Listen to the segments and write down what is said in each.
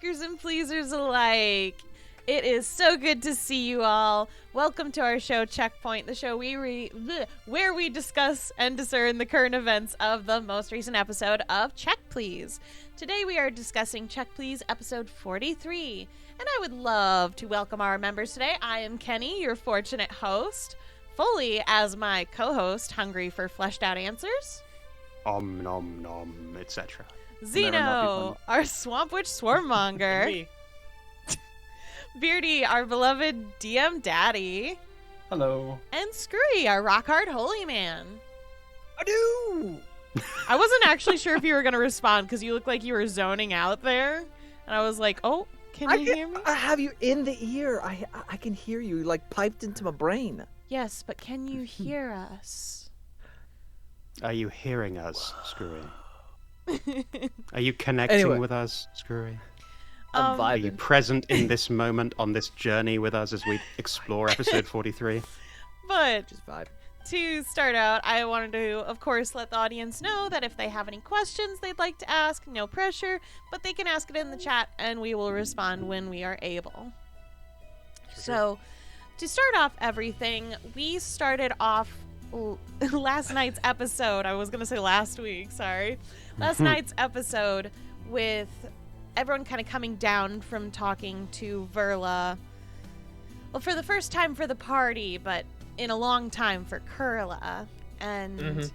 checkers and pleasers alike. It is so good to see you all. Welcome to our show, Checkpoint, the show where we discuss and discern the current events of the most recent episode of Check Please. Today we are discussing Check Please episode 43, and I would love to welcome our members today. I am Keni, your fortunate host. Foaly as my co-host, hungry for fleshed out answers. Nom nom, etc. Xeno, our swamp witch swarm monger. Beardy, our beloved DM daddy. Hello. And Skrewy, our rock hard holy man. Adoo! I wasn't actually sure if you were going to respond because you looked like you were zoning out there. And I was like, oh, can you hear me? I have you in the ear. I can hear you, like, piped into my brain. Yes, but can you hear us? Are you hearing us, Skrewy? Are you connecting with us, Skrewy? Are you present in this moment on this journey with us as we explore episode 43? But Just vibe. to start out, I wanted to, of course, let the audience know that if they have any questions they'd like to ask, no pressure, but they can ask it in the chat and we will respond when we are able. So, to start off everything, we started off last night's episode. I was going to say last week, sorry. Last night's episode with everyone kind of coming down from talking to Verla. Well, for the first time for the party, but in a long time for Kurla. And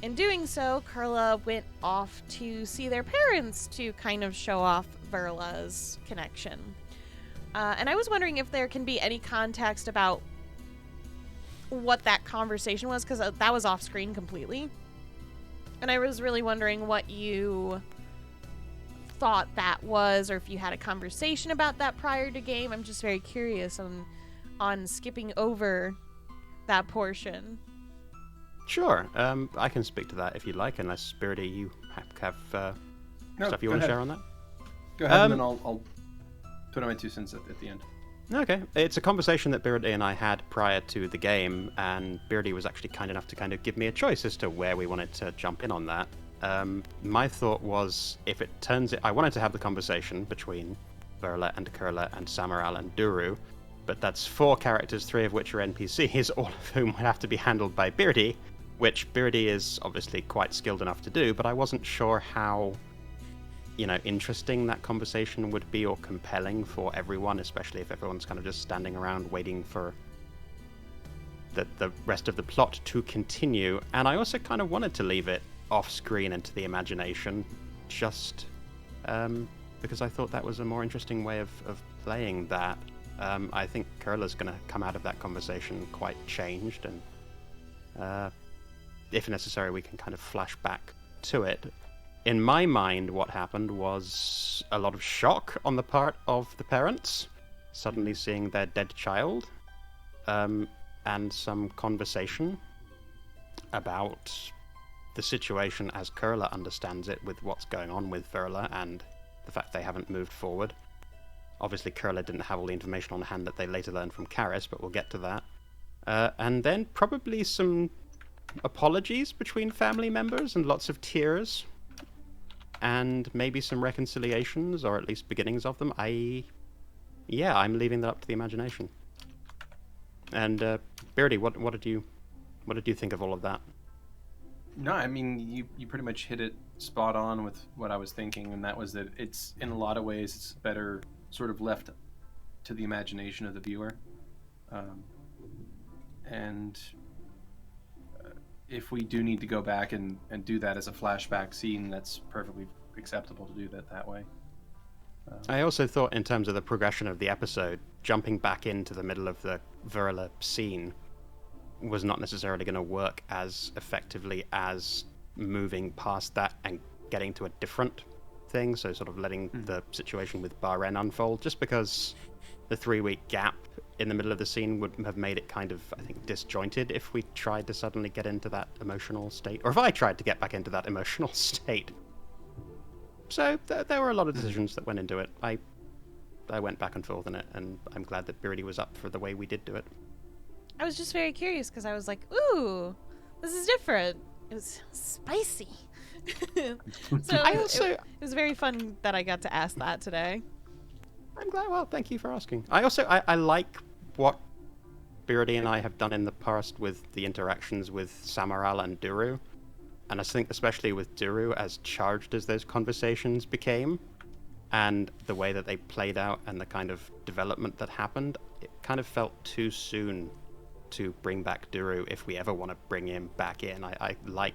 in doing so, Kurla went off to see their parents to kind of show off Verla's connection. And I was wondering if there can be any context about what that conversation was, because that was off screen completely. And I was really wondering what you thought that was, or if you had a conversation about that prior to game. I'm just very curious on skipping over that portion. Sure. I can speak to that if you'd like, unless Beardy, you have stuff you want to share on that? Go ahead, and then I'll put on my 2 cents at the end. Okay. It's a conversation that Beardy and I had prior to the game, and Beardy was actually kind enough to kind of give me a choice as to where we wanted to jump in on that. My thought was, if it turns it, I wanted to have the conversation between Verla and Kurla and Samaral and Duru, but that's 4 characters, 3 of which are NPCs, all of whom would have to be handled by Beardy, which Beardy is obviously quite skilled enough to do, but I wasn't sure how, interesting that conversation would be or compelling for everyone, especially if everyone's kind of just standing around waiting for the rest of the plot to continue. And I also kind of wanted to leave it off screen and to the imagination, just because I thought that was a more interesting way of playing that. I think Kurla's going to come out of that conversation quite changed, and if necessary we can kind of flash back to it. In my mind, what happened was a lot of shock on the part of the parents, suddenly seeing their dead child, and some conversation about the situation as Kurla understands it, with what's going on with Verla and the fact they haven't moved forward. Obviously, Kurla didn't have all the information on hand that they later learned from Karis, but we'll get to that. And then probably some apologies between family members and lots of tears, and maybe some reconciliations, or at least beginnings of them. I'm leaving that up to the imagination. And Beardy, what did you think of all of that? No, I mean, you pretty much hit it spot on with what I was thinking, and that was that it's, in a lot of ways, it's better sort of left to the imagination of the viewer. And if we do need to go back and do that as a flashback scene, that's perfectly acceptable to do that way. I also thought, in terms of the progression of the episode, jumping back into the middle of the Verla scene was not necessarily going to work as effectively as moving past that and getting to a different thing, so sort of letting the situation with Baren unfold, just because the 3-week gap in the middle of the scene would have made it kind of, I think, disjointed if we tried to suddenly get into that emotional state, or if I tried to get back into that emotional state. So there were a lot of decisions that went into it. I went back and forth in it, and I'm glad that Beardy was up for the way we did do it. I was just very curious because I was like, ooh, this is different. It was spicy. So it was very fun that I got to ask that today. I'm glad. Well, thank you for asking. I like what Beardy and I have done in the past with the interactions with Samaral and Duru. And I think especially with Duru, as charged as those conversations became, and the way that they played out and the kind of development that happened, it kind of felt too soon to bring back Duru if we ever want to bring him back in. I like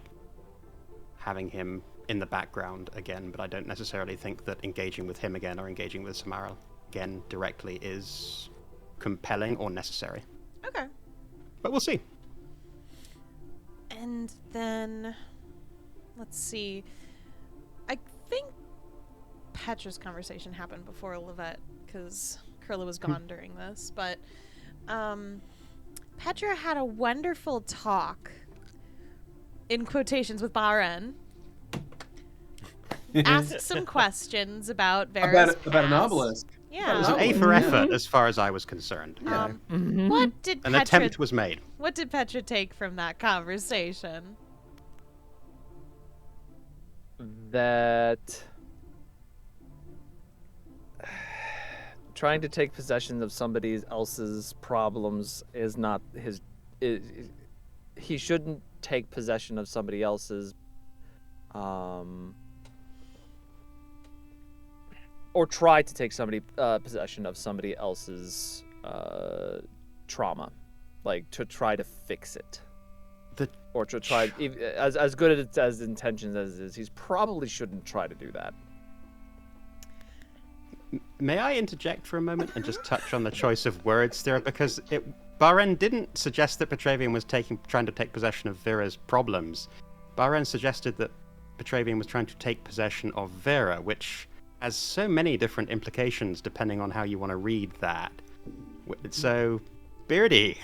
having him in the background again, but I don't necessarily think that engaging with him again or engaging with Samaral again directly is compelling or necessary. Okay. But we'll see. And then, let's see. I think Petra's conversation happened before Levette, because Curla was gone during this. But Petra had a wonderful talk, in quotations, with Baren. Asked some questions about Vera's about an past. obelisk. Yeah. It was an A for effort as far as I was concerned. What did An Petra... attempt was made. What did Petra take from that conversation? That trying to take possession of somebody else's problems is not his. He shouldn't take possession of somebody else's, or try to take possession of somebody else's trauma, like to try to fix it. Or to try, as good as intentions as it is, he probably shouldn't try to do that. May I interject for a moment and just touch on the choice of words there? Because Baren didn't suggest that Petravian was trying to take possession of Vera's problems. Baren suggested that Petravian was trying to take possession of Vera, which has so many different implications depending on how you want to read that. So, Beardy.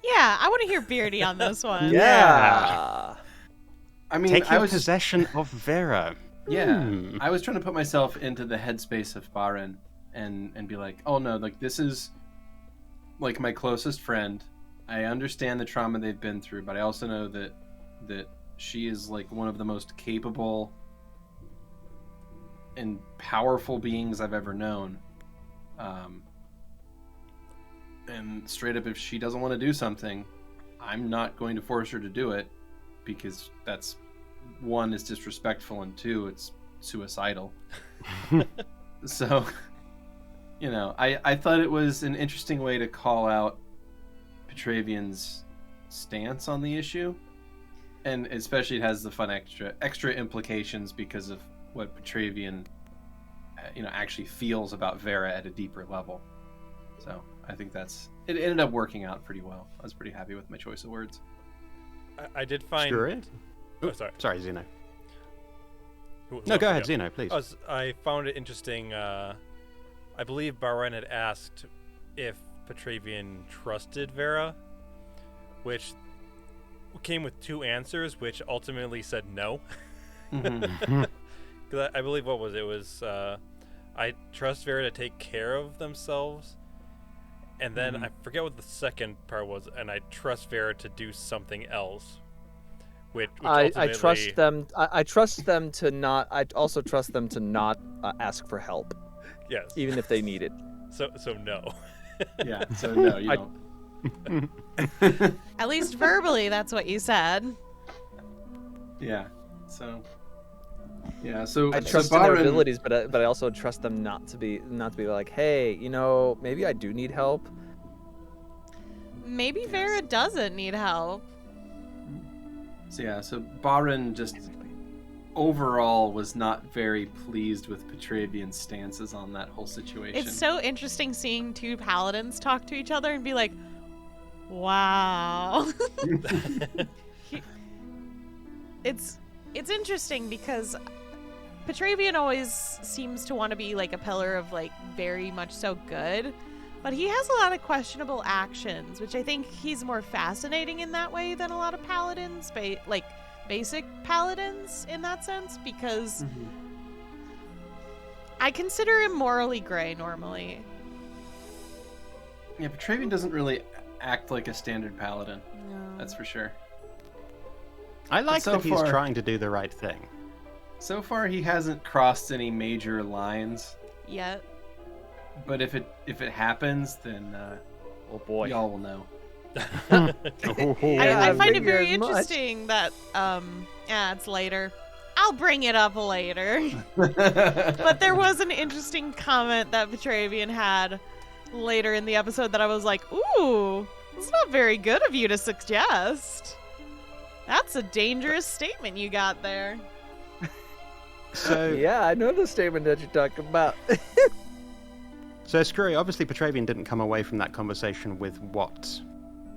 Yeah, I want to hear Beardy on this one. Yeah. I mean, Taking possession of Vera. Yeah, I was trying to put myself into the headspace of Baren and be like, oh no, like this is like my closest friend. I understand the trauma they've been through, but I also know that she is like one of the most capable and powerful beings I've ever known. And straight up, if she doesn't want to do something, I'm not going to force her to do it, because that's, one, is disrespectful, and two, it's suicidal. So, I thought it was an interesting way to call out Petravian's stance on the issue, and especially it has the fun extra implications because of what Petravian, actually feels about Vera at a deeper level. So I think it ended up working out pretty well. I was pretty happy with my choice of words. I did find. Skrewy? Oh, sorry. Sorry, Xeno. No, go ahead, Xeno, please. I found it interesting. I believe Baren had asked if Petravian trusted Vera, which came with two answers, which ultimately said no. Because I believe, what was it? It was, I trust Vera to take care of themselves. And then I forget what the second part was, and I trust Vera to do something else. Which I trust them. I trust them to not. I also trust them to not ask for help. Yes. Even if they need it. So no. Yeah. So no, you don't. At least verbally, that's what you said. Yeah. So. Yeah. So I trust in their abilities, but I also trust them not to be like, hey, maybe I do need help. Maybe Vera doesn't need help. So Baren just overall was not very pleased with Petravian's stances on that whole situation. It's so interesting seeing two paladins talk to each other and be like, wow. It's interesting because Petravian always seems to want to be like a pillar of like very much so good, but he has a lot of questionable actions, which I think he's more fascinating in that way than a lot of paladins, like basic paladins in that sense, because I consider him morally gray normally. Yeah, Petravian doesn't really act like a standard paladin. No. That's for sure. I like that he's trying to do the right thing. So far, he hasn't crossed any major lines. Yet. But if it happens, then Oh boy. y'all will know. I find it very figure as much. interesting that it's later. I'll bring it up later. But But there was an interesting comment that Petravian had later in the episode that I was like, ooh, it's not very good of you to suggest. That's a dangerous statement you got there. So, Yeah, I know the statement that you're talking about. so Skrewy, obviously Petravian didn't come away from that conversation with what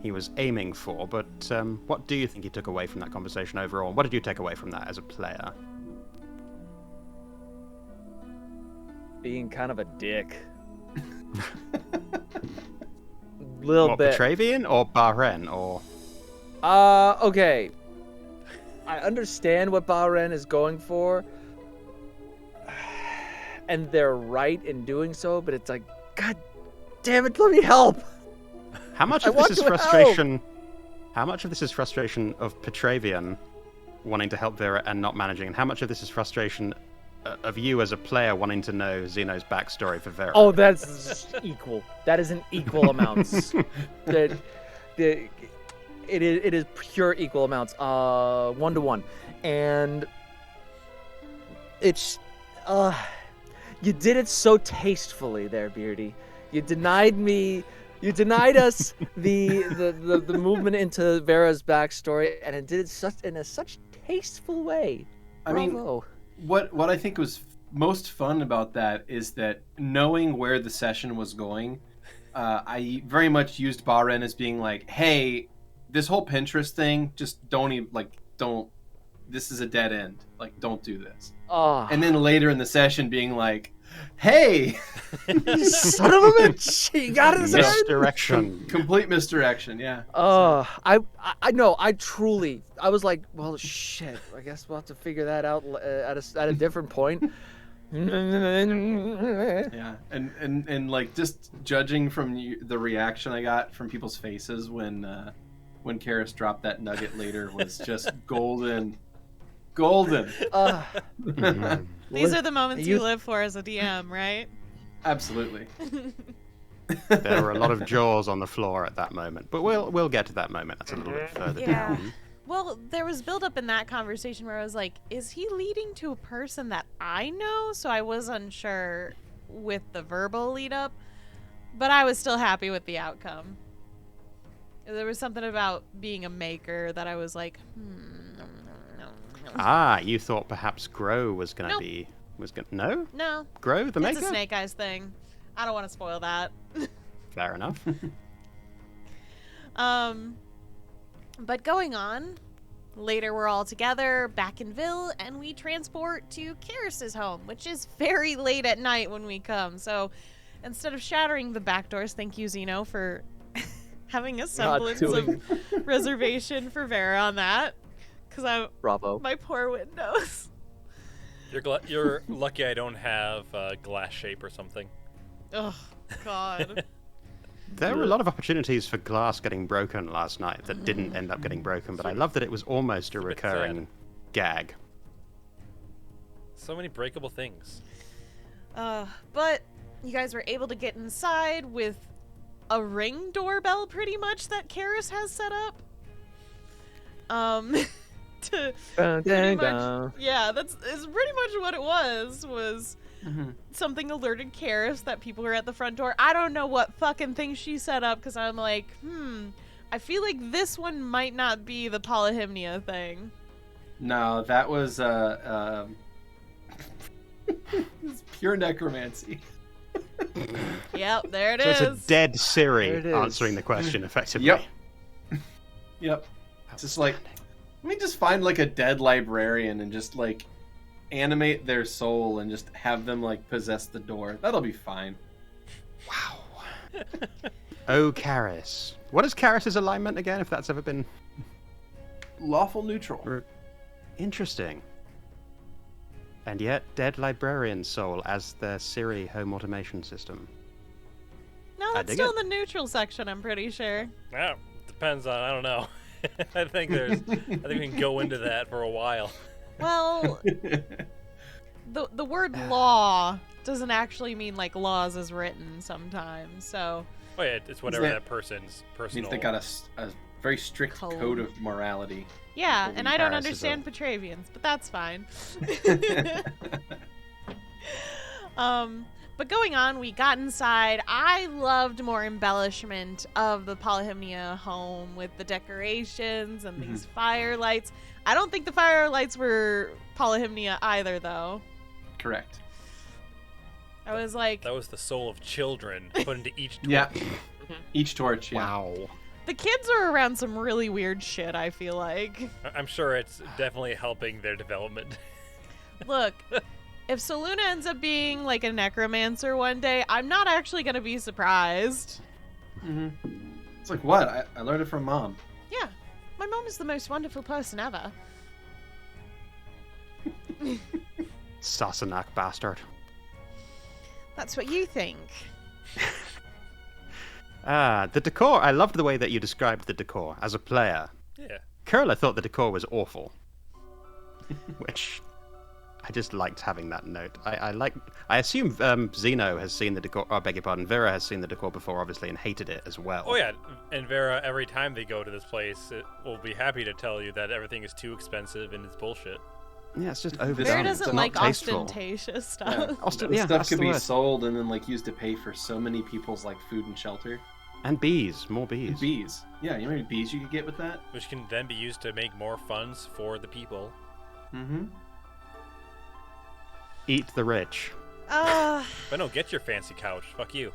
he was aiming for, but what do you think he took away from that conversation overall? What did you take away from that as a player? Being kind of a dick. Little What, bit. Petravian or Baren or... Okay. I understand what Bahrain is going for. And they're right in doing so, but it's like, God damn it, let me help! How much I of this want is to help! frustration? How much of this is frustration of Petravian wanting to help Vera and not managing, and how much of this is frustration of you as a player wanting to know Xeno's backstory for Vera? Oh, that's equal. That is an equal amounts. It is pure equal amounts. 1-to-1. And it's you did it so tastefully there, Beardy. You denied us the movement into Vera's backstory, and it did it in a such tasteful way. Bravo. What I think was most fun about that is that knowing where the session was going, I very much used Baren as being like, hey, this whole Pinterest thing, just don't. This is a dead end. Like, don't do this. Oh, And then later in the session, being like, hey, you son of a bitch! You got his head. Misdirection. complete misdirection. Yeah. I know. I was like, well, shit. I guess we'll have to figure that out at a different point. Yeah, and like just judging from the reaction I got from people's faces when Karis dropped that nugget later was just golden. Mhm. These are the moments you You- live for as a DM, right? Absolutely. There were a lot of jaws on the floor at that moment, but we'll get to that moment. That's a little bit further Yeah. down. Well, there was build-up in that conversation where I was like, is he leading to a person that I know? So I was unsure with the verbal lead-up, but I was still happy with the outcome. There was something about being a maker that I was like, no. Ah, you thought perhaps Grow was going to Nope. be... No? No, Grow, the maker? it's a Snake Eyes thing. I don't want to spoil that. Fair enough. But going on, later we're all together back in Ville, and we transport to Karis's home, which is very late at night when we come. So instead of shattering the back doors, thank you, Xeno, for having a semblance doing- of reservation for Vera on that. Because Bravo. my poor windows. You're lucky I don't have glass shape or something. Oh, God. There were a lot of opportunities for glass getting broken last night that didn't end up getting broken, but I love that it was almost a It's a bit recurring gag. So many breakable things. But you guys were able to get inside with a ring doorbell, pretty much, that Karis has set up. To pretty much, yeah, is pretty much what it was something alerted Karis that people were at the front door. I don't know what fucking thing she set up, because I'm like, I feel like this one might not be the polyhymnia thing. No, that was it's pure necromancy. Yep, there it So is. it's a dead Siri There it is. answering the question effectively. Yep. It's just like, let me just find like a dead librarian and just like animate their soul and just have them like possess the door. That'll be fine. Wow. Oh, Karis. What is Karis's alignment again, if that's ever been... Lawful neutral. Interesting. And yet, dead librarian soul as their Siri home automation system. No, I that's dig still it. in the neutral section, I'm pretty sure. Yeah, depends on, I don't know. I think we can go into that for a while. Well, the word law doesn't actually mean like laws as written sometimes. So. Oh yeah, it's whatever that person's personal. Means they got a very strict code of morality. Yeah, Holy and I don't Paris understand Petravians, but that's fine. But going on, we got inside. I loved more embellishment of the Polyhymnia home with the decorations and these firelights. I don't think the firelights were Polyhymnia either, though. Correct. I was like... That was the soul of children put into each torch. Yeah. Each torch, yeah. Wow. The kids are around some really weird shit, I feel like. I'm sure it's definitely helping their development. Look, if Soluna ends up being like a necromancer one day, I'm not actually going to be surprised. Mm-hmm. It's like, what? I learned it from Mom. Yeah. My mom is the most wonderful person ever. Sassenach bastard. That's what you think. The decor. I loved the way that you described the decor as a player. Yeah. Curler thought the decor was awful. Which I just liked having that note. I assume Xeno has seen the decor. I beg your pardon. Vera has seen the decor before, obviously, and hated it as well. Oh yeah, and Vera, every time they go to this place, will be happy to tell you that everything is too expensive and it's bullshit. Yeah, it's just overdone. Vera It's doesn't not like tasteful. ostentatious stuff. Yeah. Yeah, Stuff that's could the be word. sold and then like used to pay for so many people's like food and shelter. And bees, more bees. Bees. Yeah, you know how many bees you could get with that? Which can then be used to make more funds for the people. Mm-hmm. Eat the rich. But no, get your fancy couch. Fuck you.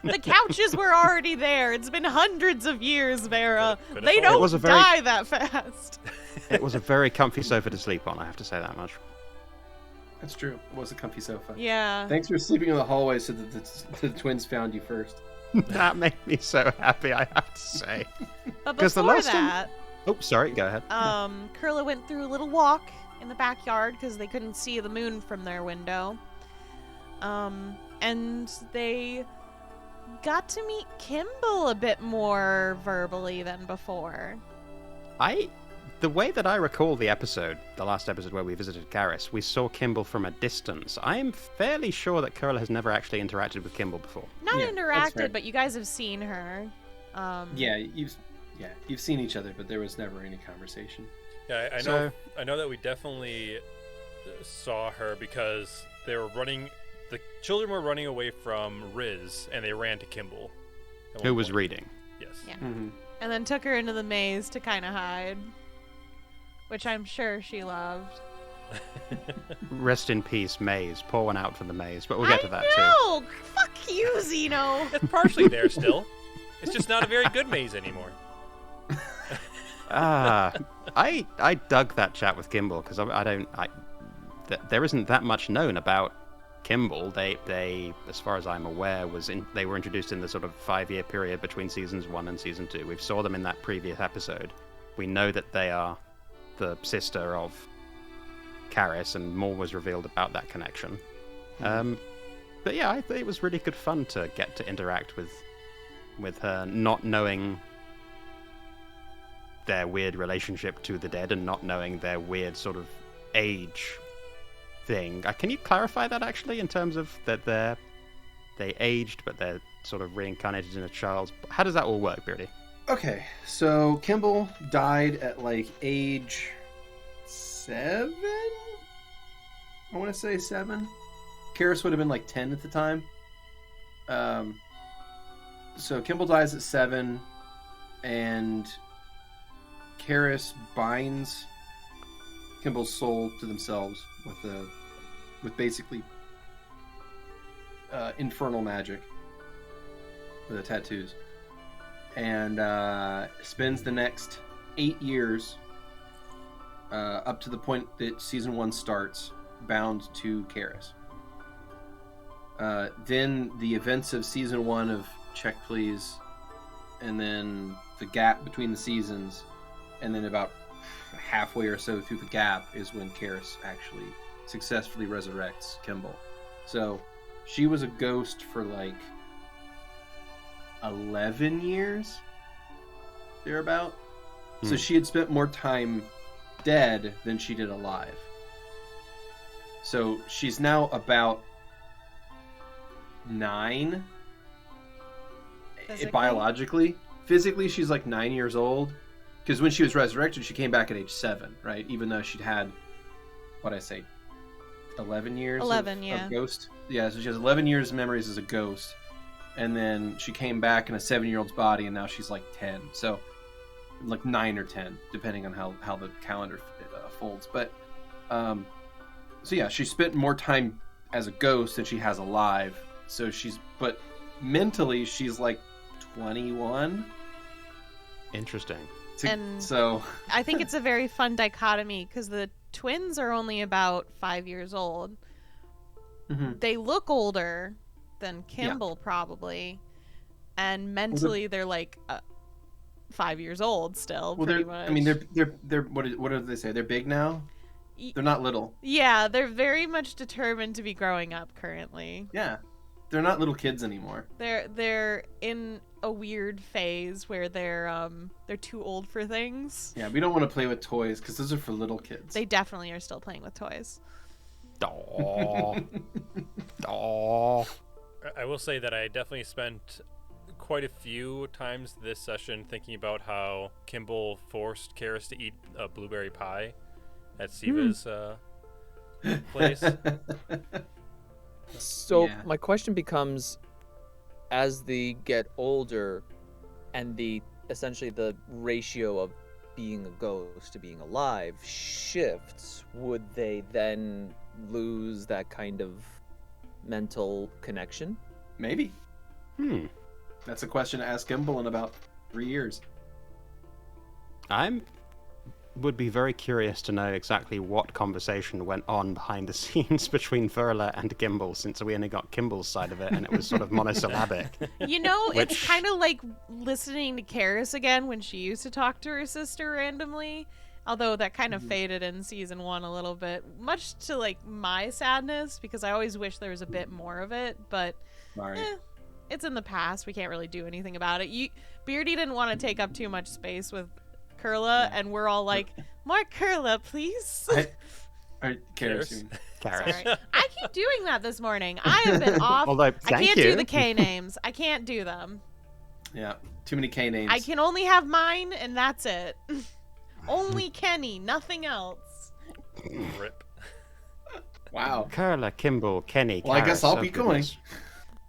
The couches were already there. It's been hundreds of years, Vera. Could've They sold don't It was a very- die that fast. It was a very comfy sofa to sleep on, I have to say that much. That's true. It was a comfy sofa. Yeah. Thanks for sleeping in the hallway so that the twins found you first. That made me so happy, I have to say. But 'Cause the before last time- that, Oh, sorry, go ahead. Curla went through a little walk in the backyard because they couldn't see the moon from their window. And they got to meet Kimball a bit more verbally than before. The way that I recall the episode, the last episode where we visited Garrus, we saw Kimball from a distance. I'm fairly sure that Curla has never actually interacted with Kimball before. Not Yeah, that's fair. interacted, but you guys have seen her. You've seen each other, but there was never any conversation. Yeah, I know. So- I know that we definitely saw her because they were running. The children were running away from Riz, and they ran to Kimball. at Who one was point. reading. Yes. Yeah. Mm-hmm. And then took her into the maze to kind of hide. Which I'm sure she loved. Rest in peace, Maze. Pour one out for the Maze, but we'll get to that too. No! Fuck you, Xeno! It's partially there still. It's just not a very good maze anymore. I dug that chat with Kimball because there isn't that much known about Kimball. They, as far as I'm aware, they were introduced in the sort of 5-year period between seasons 1 and season 2. We saw them in that previous episode. We know that they are the sister of Karis, and more was revealed about that connection. But yeah, I think it was really good fun to get to interact with her, not knowing their weird relationship to the dead and not knowing their weird sort of age thing. Can you clarify that actually in terms of that they aged but they're sort of reincarnated in a child's... How does that all work, Beardy? Okay, so Kimball died at like age 7? I want to say 7. Karis would have been like 10 at the time. So Kimball dies at 7, and Karis binds Kimball's soul to themselves with basically infernal magic with the tattoos, and spends the next 8 years up to the point that season 1 starts bound to Karis. Then the events of season 1 of Check Please, and then the gap between the seasons, and then about halfway or so through the gap is when Karis actually successfully resurrects Kimball. So she was a ghost for like 11 years, thereabout. So she had spent more time dead than she did alive. So she's now about 9. Physically? Biologically. Physically, she's like 9 years old. Because when she was resurrected, she came back at age 7, right? Even though she'd had, 11 years 11, yeah. of ghost. Yeah, so she has 11 years of memories as a ghost. And then she came back in a 7-year-old's body, and now she's like 10. So, like 9 or 10, depending on how the calendar folds. But, so yeah, she spent more time as a ghost than she has alive. So but mentally, she's like 21. Interesting. And so I think it's a very fun dichotomy because the twins are only about 5 years old. Mm-hmm. They look older than Kimball probably, and mentally they're like 5 years old still. Well, pretty much. I mean, they're what do they say? They're big now. They're not little. Yeah, they're very much determined to be growing up currently. Yeah, they're not little kids anymore. They're in a weird phase where they're too old for things. Yeah, we don't want to play with toys because those are for little kids. They definitely are still playing with toys. Aww. Aww. I will say that I definitely spent quite a few times this session thinking about how Kimball forced Karis to eat a blueberry pie at Siva's place. So Yeah. my question becomes, as they get older, and essentially the ratio of being a ghost to being alive shifts, would they then lose that kind of mental connection? Maybe. That's a question to ask Gimbal in about 3 years. Would be very curious to know exactly what conversation went on behind the scenes between Verla and Gimbal, since we only got Kimball's side of it, and it was sort of monosyllabic. You know, it's Which- kind of like listening to Karis again when she used to talk to her sister randomly. Although that kind of faded in season 1 a little bit, much to like my sadness, because I always wish there was a bit more of it. But Sorry. it's in the past. We can't really do anything about it. Beardy didn't want to take up too much space with Kurla, and we're all like, more Kurla, please. Karis. Karis. Sorry. I keep doing that this morning. I have been off. Although, I thank can't you. do the K names. I can't do them. Yeah, too many K names. I can only have mine, and that's it. Only Keni, nothing else. Rip. Wow. Kurla, Kimball, Keni, Well, I guess Karis, I'll oh be going.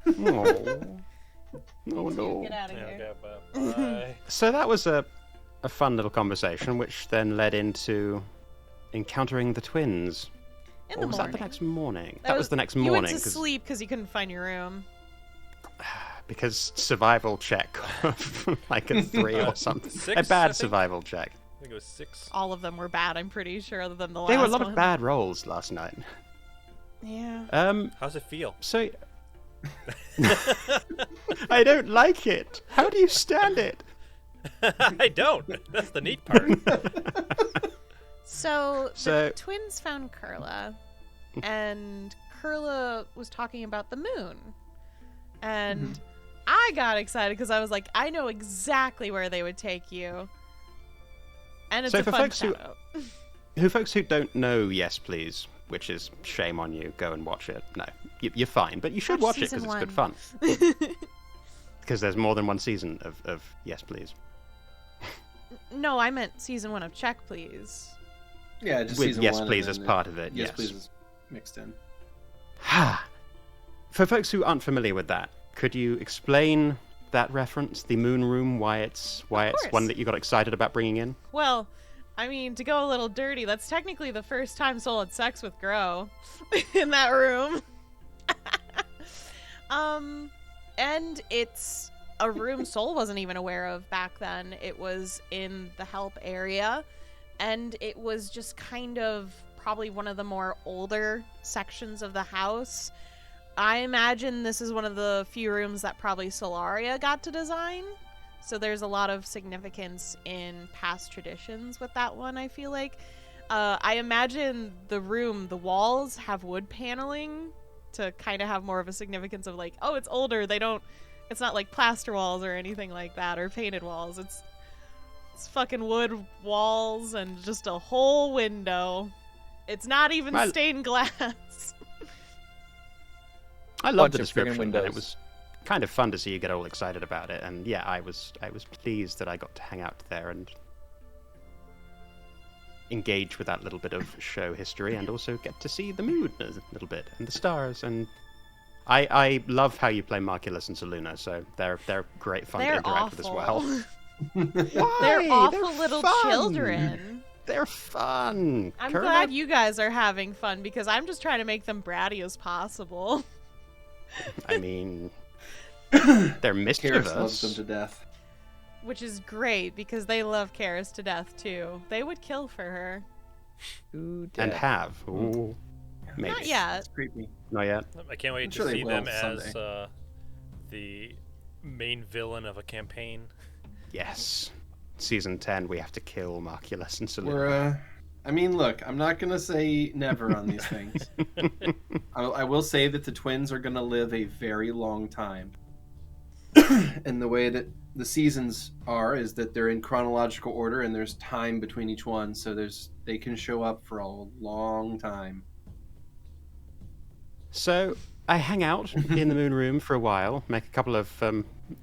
goodness. No, no. Get out of Yeah, here. okay, bye. So that was a fun little conversation, which then led into encountering the twins. In Or the was morning. that the next morning? That was the next morning. You went to 'cause- sleep because you couldn't find your room. because survival check of like a 3 or something. 6, A I bad think? survival check. I think it was 6. All of them were bad, I'm pretty sure, other than the last There were a lot one. of bad rolls last night. Yeah. How's it feel? So I don't like it. How do you stand it? I don't. That's the neat part. So So- the twins found Kurla, and Kurla was talking about the moon. And I got excited because I was like, I know exactly where they would take you. And it's So a for fun folks who- shout-out. Folks who don't know Yes Please, which is shame on you, go and watch it. No, you're fine, but you should Watch watch it because season it's good 1. fun. Because there's more than one season of Yes Please. No, I meant season 1 of Check Please. Yeah, just With season Yes 1 Please and as then part of it, Yes, yes. Please is mixed in. For folks who aren't familiar with that, could you explain that reference, the moon room, why it's course. one that you got excited about bringing in? Well, I mean, to go a little dirty, that's technically the first time Soul had sex with Grow in that room. And it's a room Soul wasn't even aware of back then. It was in the help area, and it was just kind of probably one of the more older sections of the house. I imagine this is one of the few rooms that probably Solaria got to design. So there's a lot of significance in past traditions with that one, I feel like. I imagine the walls have wood paneling to kind of have more of a significance of like, oh, it's older. It's not like plaster walls or anything like that, or painted walls. It's fucking wood walls and just a whole window. It's not even Well- stained glass. I love the bunch of friggin' description, and windows. it was kind of fun to see you get all excited about it. And yeah, I was pleased that I got to hang out there and engage with that little bit of show history, and also get to see the moon a little bit and the stars. And I love how you play Marculus and Saluna, so they're great fun to They're interact with as well. Why? They're awful little fun. children. They're fun. I'm Kermit- glad you guys are having fun because I'm just trying to make them bratty as possible. I mean, they're Karis loves them mischievous. to death. Which is great because they love Karis to death too. They would kill for her. Ooh, And death. have. Ooh, maybe. Not yet. It's creepy. Not yet. I can't wait I'm to sure they see will them as someday. the main villain of a campaign. Yes. Season 10, we have to kill Marculus and Saluna. We're, I mean, look, I'm not going to say never on these things. I will say that the twins are going to live a very long time. And the way that the seasons are is that they're in chronological order and there's time between each one, so they can show up for a long time. So, I hang out in the moon room for a while, make a couple of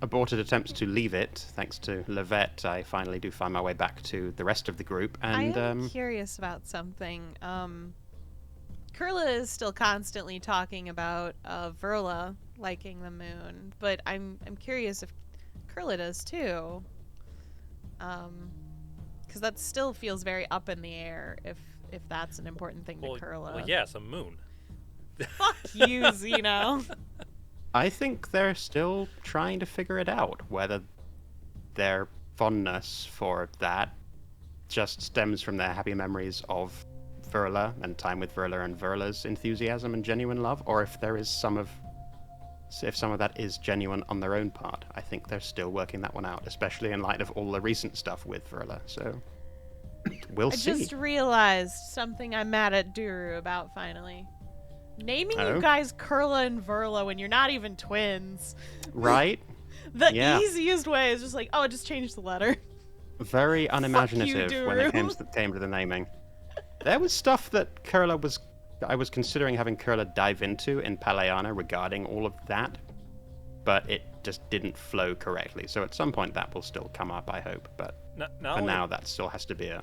aborted attempts to leave it. Thanks to Levette, I finally do find my way back to the rest of the group. And I am curious about something. Kurla is still constantly talking about Verla liking the moon, but I'm curious if Kurla does too. Because that still feels very up in the air if that's an important thing to Kurla. Well, yeah, it's a moon. Fuck you, Xeno. I think they're still trying to figure it out, whether their fondness for that just stems from their happy memories of Verla and time with Verla and Verla's enthusiasm and genuine love, or if there is some of that is genuine on their own part. I think they're still working that one out, especially in light of all the recent stuff with Verla. So we'll see. I just realized something I'm mad at Duru about finally. Naming Oh? you guys Kurla and Verla when you're not even twins. Right? The Yeah. easiest way is just like, oh, just change the letter. Very unimaginative when it Duru. came to the naming. There was stuff that I was considering having Kurla dive into in Paleana regarding all of that, but it just didn't flow correctly. So at some point that will still come up, I hope. But Not for only, now, that still has to be a...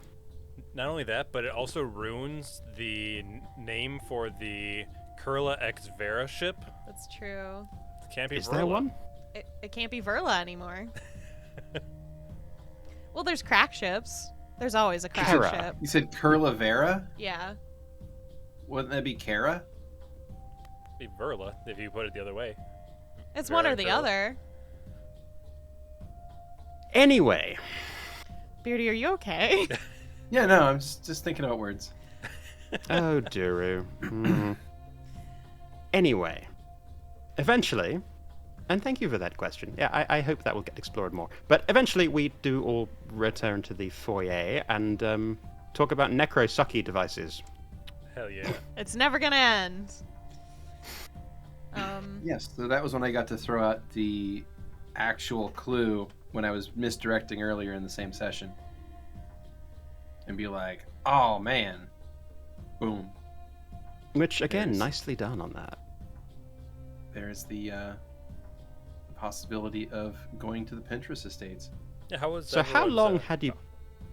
not only that, but it also ruins the name for the Kurla X Vera ship. That's true. It can't be Is Verla. there one? It can't be Verla anymore. Well, there's crack ships. There's always a crack Kara. ship. You said Kurla Vera? Yeah. Wouldn't that be Kara? Be Verla if you put it the other way. It's Vera one or and the Kurla. other. Anyway, Beardy, are you okay? Yeah, no, I'm just thinking about words. oh, Duru. Anyway, eventually, and thank you for that question. Yeah, I hope that will get explored more. But eventually, we do all return to the foyer and talk about necro-sucky devices. Hell yeah. It's never gonna end. Yes, so that was when I got to throw out the actual clue when I was misdirecting earlier in the same session. And be like, oh man. Boom. Which, again, Yes. nicely done on that. There's the possibility of going to the Pinterest estates. Yeah, how was So how everyone's, long had you...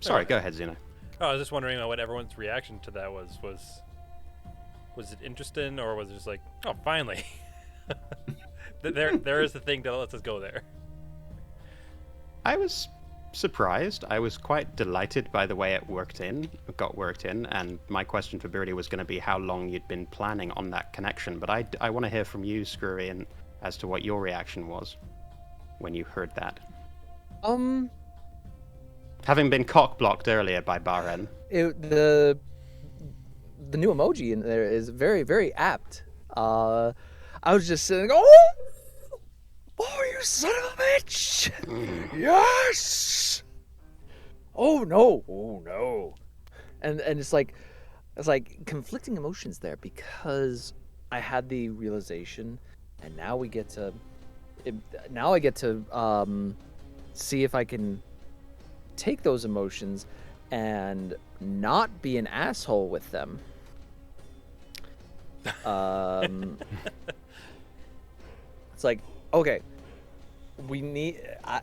Sorry, okay. go ahead, Xeno. Oh, I was just wondering what everyone's reaction to that was. Was it interesting, or was it just like, oh, finally? there is the thing that lets us go there. I was surprised. I was quite delighted by the way it got worked in, and my question for Beardy was going to be how long you'd been planning on that connection. But I want to hear from you, Skrewy, and as to what your reaction was when you heard that. Having been cock-blocked earlier by Baren. The new emoji in there is very, very apt. I was just sitting, oh, you son of a bitch! Yes! Oh no! And it's like conflicting emotions there because I had the realization, and now I get to see if I can take those emotions and not be an asshole with them. It's like, okay, we need. I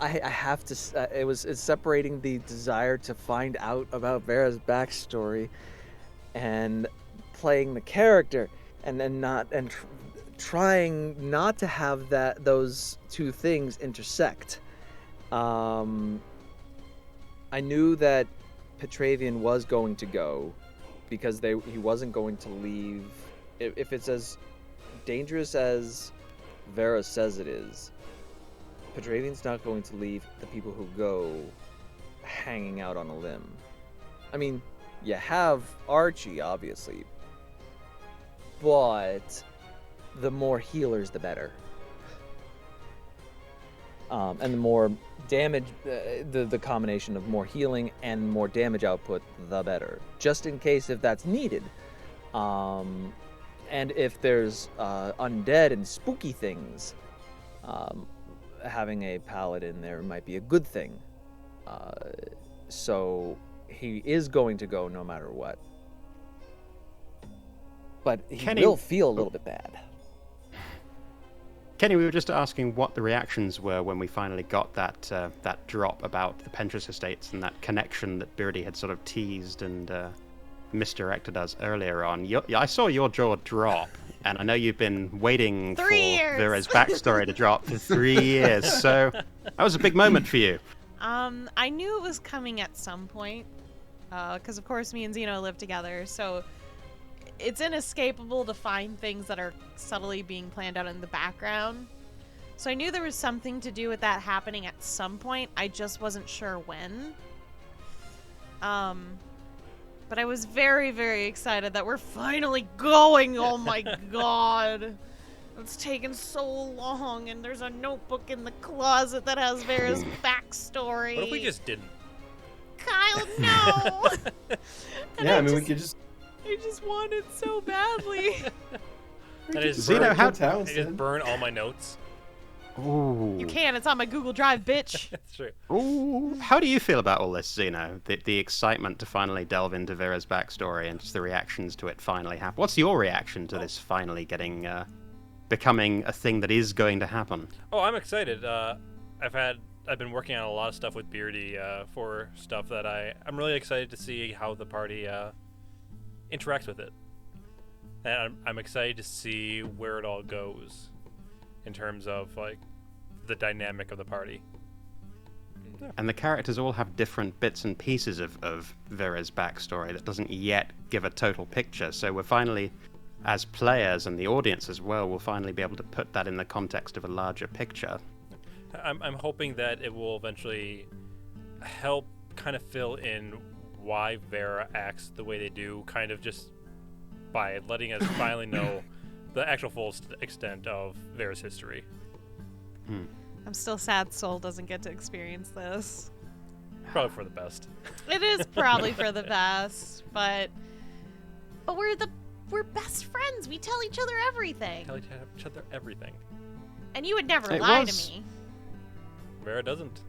have to. It's separating the desire to find out about Vera's backstory, and playing the character, and then trying not to have those two things intersect. I knew that Petravian was going to go because he wasn't going to leave. If it's as dangerous as Vera says it is, Petravian's not going to leave the people who go hanging out on a limb. I mean, you have Archie, obviously, but the more healers, the better. And the more damage, the combination of more healing and more damage output, the better. Just in case if that's needed. And if there's undead and spooky things, having a paladin there might be a good thing. So he is going to go no matter what. But he will feel a little bit bad. Kenny, we were just asking what the reactions were when we finally got that drop about the Pentress estates and that connection that Beardy had sort of teased and misdirected us earlier on. I saw your jaw drop, and I know you've been waiting for Vera's backstory to drop for 3 years, so that was a big moment for you. I knew it was coming at some point, because of course me and Xeno live together, so it's inescapable to find things that are subtly being planned out in the background. So I knew there was something to do with that happening at some point. I just wasn't sure when. But I was very, very excited that we're finally going. Oh my god. It's taken so long, and there's a notebook in the closet that has Vera's backstory. What if we just didn't? Kyle, no! Yeah, I mean, we could just... I just want it so badly. That is Xeno, how I just burn all my notes. Ooh. You can. It's on my Google Drive, bitch. That's true. Ooh. How do you feel about all this, Xeno? The excitement to finally delve into Vera's backstory and just the reactions to it finally happen. What's your reaction to this finally becoming a thing that is going to happen? Oh, I'm excited. I've been working on a lot of stuff with Beardy for stuff that I'm really excited to see how the party interacts with it. And I'm excited to see where it all goes in terms of like the dynamic of the party. Yeah. And the characters all have different bits and pieces of Vera's backstory that doesn't yet give a total picture. So we're finally, as players and the audience as well, will finally be able to put that in the context of a larger picture. I'm hoping that it will eventually help kind of fill in why Vera acts the way they do, kind of just by letting us finally know the actual full extent of Vera's history. I'm still sad Soul doesn't get to experience this. Probably for the best. It is probably for the best, but we're best friends. We tell each other everything. Tell each other everything. And you would never lie to me. Vera doesn't.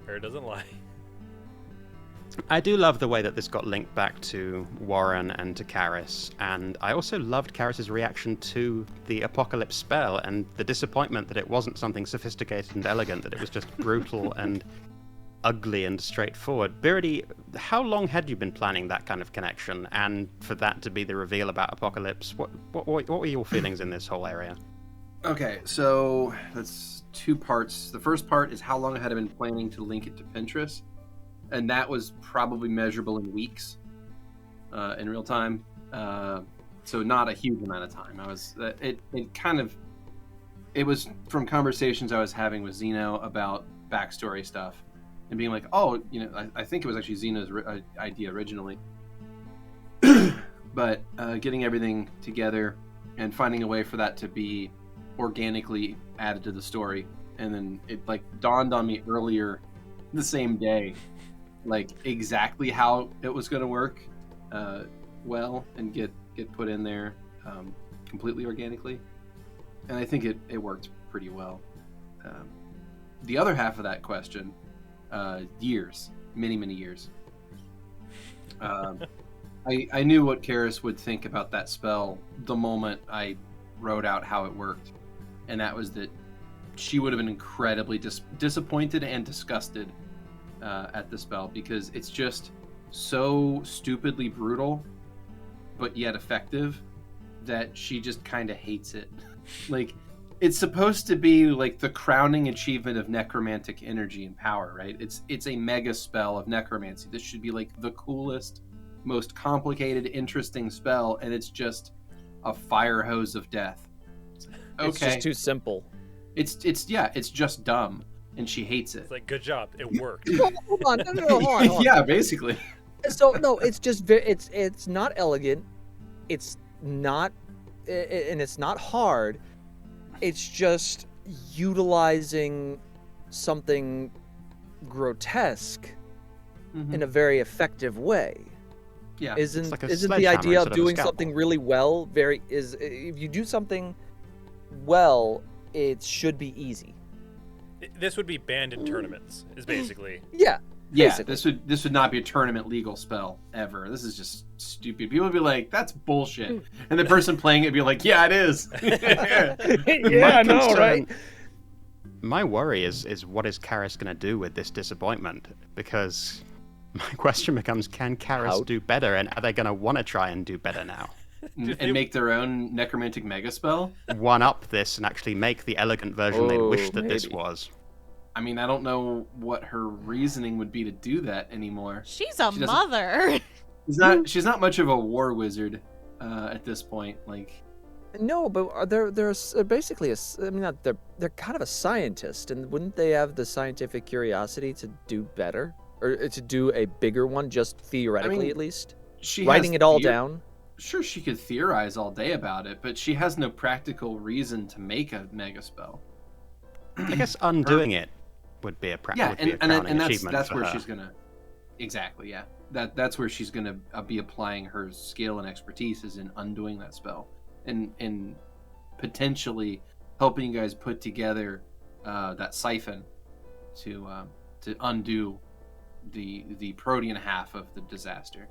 Vera doesn't lie. I do love the way that this got linked back to Warren and to Karis, and I also loved Karis's reaction to the Apocalypse spell and the disappointment that it wasn't something sophisticated and elegant, that it was just brutal and ugly and straightforward. Beardy, how long had you been planning that kind of connection, and for that to be the reveal about Apocalypse? What were your feelings in this whole area? Okay, so that's two parts. The first part is how long had I been planning to link it to Pinterest, and that was probably measurable in weeks, in real time. So not a huge amount of time. It was from conversations I was having with Xeno about backstory stuff, and being like, oh, I think it was actually Xeno's idea originally, but getting everything together and finding a way for that to be organically added to the story, and then it dawned on me earlier the same day, exactly how it was going to work well and get put in there completely organically, and I think it worked pretty well. The other half of that question, years, many years. I knew what Karis would think about that spell the moment I wrote out how it worked, and that was that she would have been incredibly disappointed and disgusted at the spell, because it's just so stupidly brutal, but yet effective, that she just kind of hates it. Like, it's supposed to be like the crowning achievement of necromantic energy and power, right? It's a mega spell of necromancy. This should be like the coolest, most complicated, interesting spell, and it's just a fire hose of death. Okay. It's just too simple. It's just dumb, and she hates it. It's like, good job, it worked. Hold on, no, hold on. Yeah, basically. So no, it's just it's not elegant. It's not, and it's not hard. It's just utilizing something grotesque in a very effective way. Yeah. Isn't like a the sledgehammer idea of instead of a doing scalpel. something really well if you do something well, it should be easy. This would be banned in tournaments, is basically. Yeah. Yeah, Basically. this would not be a tournament legal spell ever. This is just stupid. People would be like, "That's bullshit," and the person playing it would be like, "Yeah, it is." Yeah, I know, concern- right? My worry is what is Karis going to do with this disappointment? Because my question becomes, can Karis do better, and are they going to want to try and do better now? and make their own necromantic mega spell. One up this and actually make the elegant version they wish that this maybe. was. I mean, I don't know what her reasoning would be to do that anymore. She's a She doesn't- mother. She's not much of a war wizard at this point. Like, No, but they're basically they're kind of a scientist, and wouldn't they have the scientific curiosity to do better or to do a bigger one, just theoretically at least? she Writing has it all down. Sure, she could theorize all day about it, but she has no practical reason to make a mega spell. I guess undoing it would be a Yeah, crowning and achievement that's for where her. she's gonna. Exactly, yeah. That's where she's gonna be applying her skill and expertise, is in undoing that spell, and potentially helping you guys put together that siphon to undo the protean half of the disaster.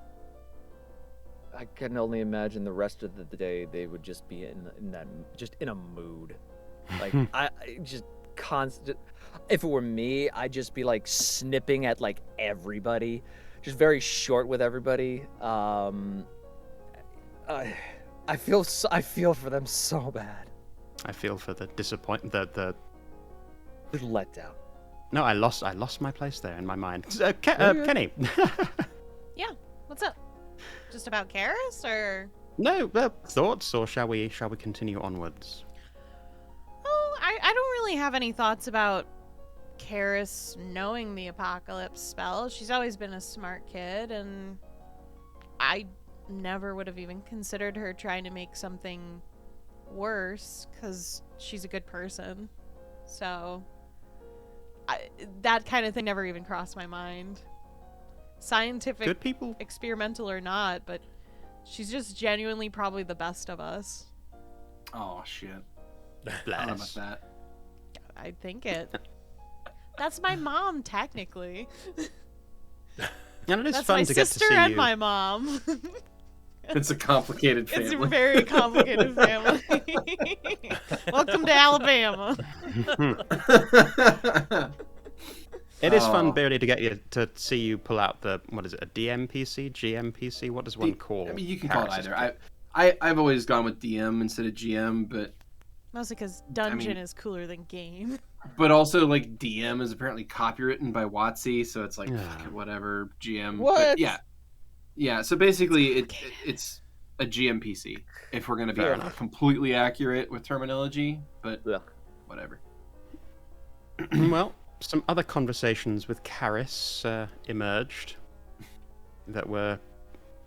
I can only imagine the rest of the day they would just be in a mood, like I just constant. If it were me, I'd just be like snipping at like everybody, just very short with everybody. I feel for them so bad. I feel for the disappointment. The Letdown. No, I lost my place there in my mind. Kenny. Yeah. What's up? Just about Karis, or? No, thoughts, or shall we continue onwards? Oh, I don't really have any thoughts about Karis knowing the apocalypse spell. She's always been a smart kid, and I never would have even considered her trying to make something worse, because she's a good person. So that kind of thing never even crossed my mind. Scientific, Good people. experimental or not, but she's just genuinely probably the best of us. Oh shit! I don't know about Bless. that. I think it. That's my mom, technically. And it is That's fun my to get to sister see and you. my mom. It's a complicated It's family. a very complicated family. Welcome to Alabama. It is fun, Oh. Beardy, to see you pull out the, what is it, a DMPC, GMPC? What does one call? I mean, you can call it Karis's either. I've always gone with DM instead of GM, but Mostly because dungeon mean- is cooler than game. also like DM is apparently copywritten by WotC, so it's like Yeah. fuck it, whatever GM. What? But yeah. So basically, it's a GMPC if we're gonna be Fair enough. completely accurate with terminology, but Yeah. whatever. Well, some other conversations with Karis emerged that were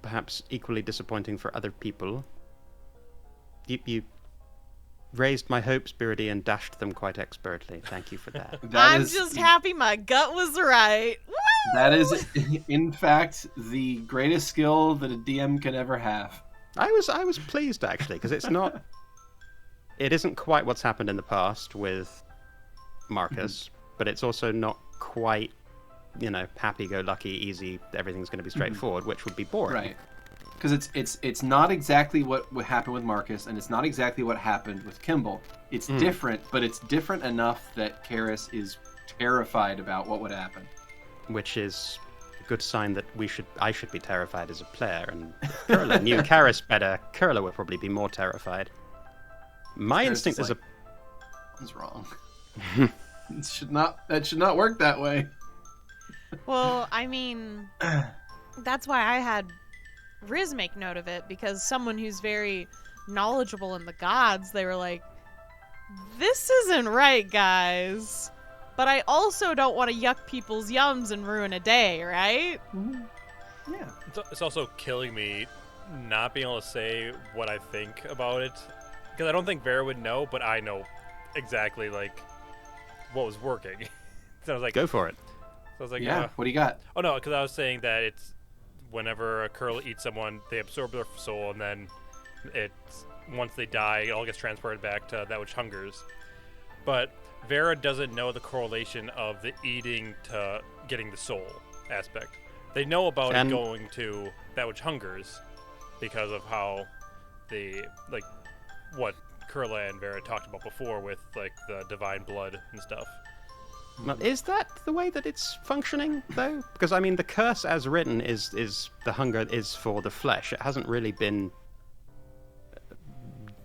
perhaps equally disappointing for other people. You raised my hopes, Beardy, and dashed them quite expertly. Thank you for that. That I'm is- just happy my gut was right. Woo! That is, in fact, the greatest skill that a DM can ever have. I was pleased actually, because it isn't quite what's happened in the past with Marcus, but it's also not quite, happy-go-lucky, easy, everything's going to be straightforward, which would be boring. Right. Because it's not exactly what happened with Marcus, and it's not exactly what happened with Kimball. It's different, but it's different enough that Karis is terrified about what would happen. Which is a good sign that I should be terrified as a player, and Kurla knew Karis better. Kurla would probably be more terrified. My Karis instinct is is like, What's wrong? That should not work that way. Well, I mean, that's why I had Riz make note of it, because someone who's very knowledgeable in the gods, they were like, this isn't right, guys. But I also don't want to yuck people's yums and ruin a day, right? Yeah. It's also killing me not being able to say what I think about it. Because I don't think Vera would know, but I know exactly, like, what was working. So I was like... Go for it. So I was like, yeah, what do you got? Oh, no, because I was saying that it's... Whenever a Kurla eats someone, they absorb their soul, and then once they die, it all gets transported back to that which hungers. But Vera doesn't know the correlation of the eating to getting the soul aspect. They know about it going to that which hungers because of how what Kurla and Vera talked about before with like the divine blood and stuff. Now, is that the way that it's functioning, though? Because, I mean, the curse as written is the hunger is for the flesh. It hasn't really been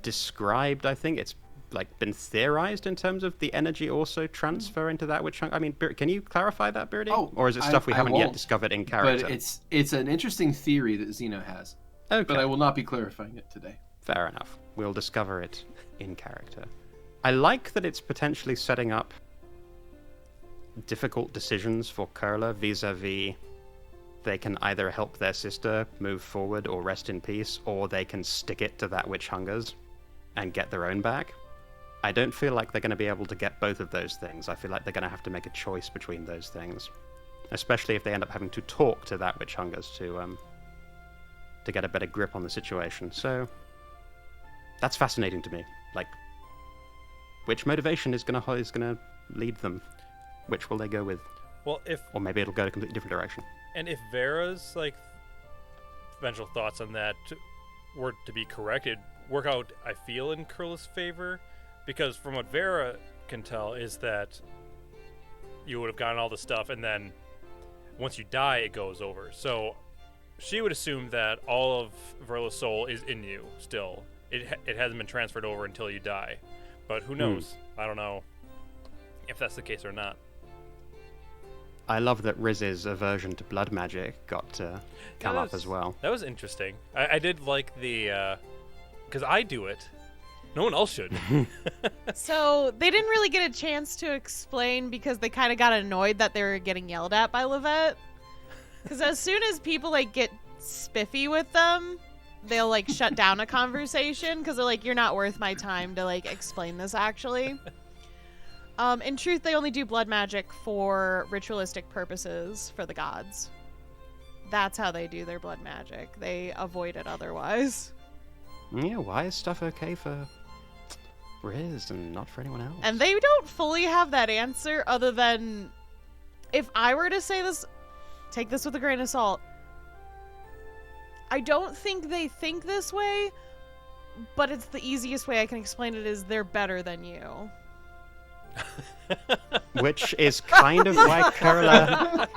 described, I think. It's, like, been theorized in terms of the energy also transferring to that which... I mean, can you clarify that, Beardy? Oh, or is it stuff we haven't yet discovered in character? But it's an interesting theory that Xeno has. Okay. But I will not be clarifying it today. Fair enough. We'll discover it in character. I like that it's potentially setting up difficult decisions for Kurla vis-a-vis they can either help their sister move forward or rest in peace, or they can stick it to that which hungers and get their own back. I don't feel like they're going to be able to get both of those things. I feel like they're going to have to make a choice between those things, especially if they end up having to talk to that which hungers to get a better grip on the situation. So that's fascinating to me. Like, which motivation is going to lead them? Which will they go with? Well, or maybe it'll go a completely different direction. And if Vera's like eventual thoughts on that were to be corrected, work out, I feel, in Kurla's favor, because from what Vera can tell is that you would have gotten all the stuff, and then once you die, it goes over. So she would assume that all of Verla's soul is in you still. It hasn't been transferred over until you die. But who knows? I don't know if that's the case or not. I love that Riz's aversion to blood magic got to come up as well. That was interesting. I did like the... because I do it. No one else should. So they didn't really get a chance to explain because they kind of got annoyed that they were getting yelled at by Levette. Because as soon as people like get spiffy with them, they'll like shut down a conversation because they're like, you're not worth my time to like explain this actually. In truth, they only do blood magic for ritualistic purposes for the gods. That's how they do their blood magic. They avoid it otherwise. Yeah, why is stuff okay for Riz and not for anyone else? And they don't fully have that answer other than, if I were to say this, take this with a grain of salt. I don't think they think this way, but it's the easiest way I can explain it is they're better than you. Which is kind of why Kurla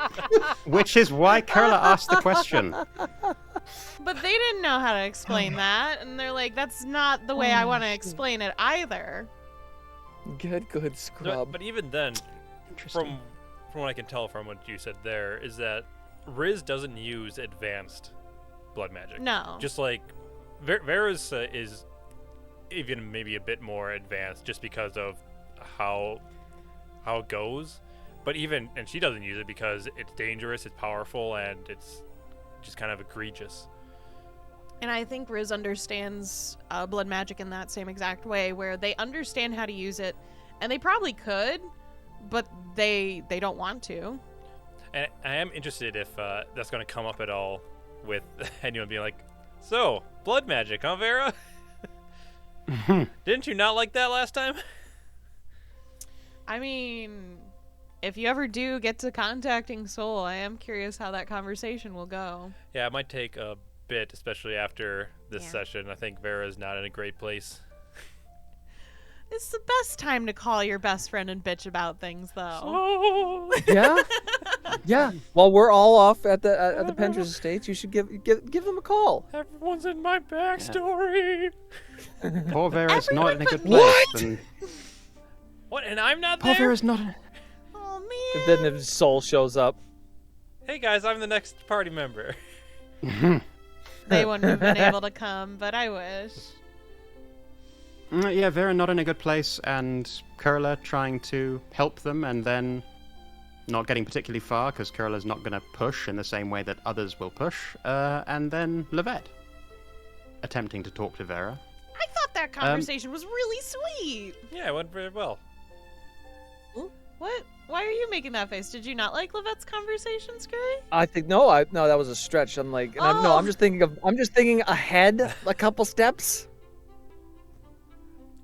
asked the question. But they didn't know how to explain that, and they're like, that's not the way I want to explain it either. Good scrub. But even then, from what I can tell from what you said there, is that Riz doesn't use advanced blood magic. No. Just like Vera's is even maybe a bit more advanced just because of how it goes. But and she doesn't use it because it's dangerous, it's powerful, and it's just kind of egregious. And I think Riz understands blood magic in that same exact way, where they understand how to use it, and they probably could, but they don't want to. And I am interested if that's going to come up at all with anyone being like, so, blood magic, huh, Vera? Didn't you not like that last time? I mean, if you ever do get to contacting Soul, I am curious how that conversation will go. Yeah, it might take bit, especially after this Yeah. session. I think Vera's not in a great place. It's the best time to call your best friend and bitch about things, though. Oh, Yeah. Yeah. While we're all off at the Penders Estates, you should give them a call. everyone's in my backstory. Poor Vera's not in a good Everyone place. but And What? And I'm not poor there? Vera's not. Oh, And man. then the soul shows up. Hey guys, I'm the next party member. They wouldn't have been able to come, but I wish. Yeah, Vera not in a good place, and Kurla trying to help them, and then not getting particularly far because Kurla's not going to push in the same way that others will push. And then Levette attempting to talk to Vera. I thought that conversation was really sweet. Yeah, it went very well. What? Why are you making that face? Did you not like Levette's conversation, Skrewy? I think no, that was a stretch. I'm like, Oh. I'm just thinking ahead a couple steps.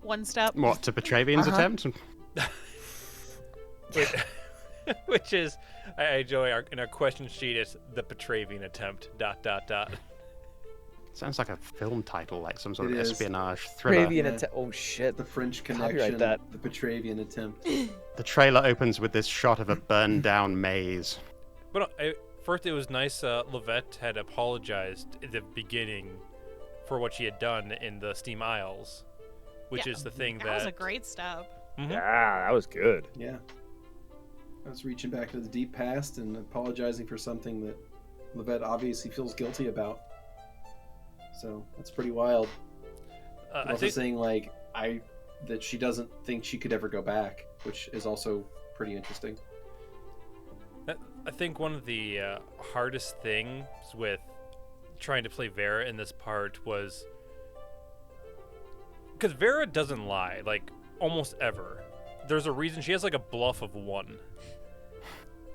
One step. What, to Petravian's Uh-huh. attempt? Which is, I enjoy in our question sheet, it's the Petravian attempt, ... Sounds like a film title, like some sort It of is. espionage thriller. Petravian Yeah. Oh shit. The French Copyright connection, that. the Petravian attempt. The trailer opens with this shot of a burned down maze. But first it was nice Levette had apologized at the beginning for what she had done in the Steam Isles, which Yeah, is the thing That was a great step. Mhm. Yeah, that was good. Yeah. I was reaching back to the deep past and apologizing for something that Levette obviously feels guilty about. So that's pretty wild. But I also think saying like that she doesn't think she could ever go back, which is also pretty interesting. I think one of the hardest things with trying to play Vera in this part was because Vera doesn't lie, like almost ever. There's a reason she has like a bluff of 1,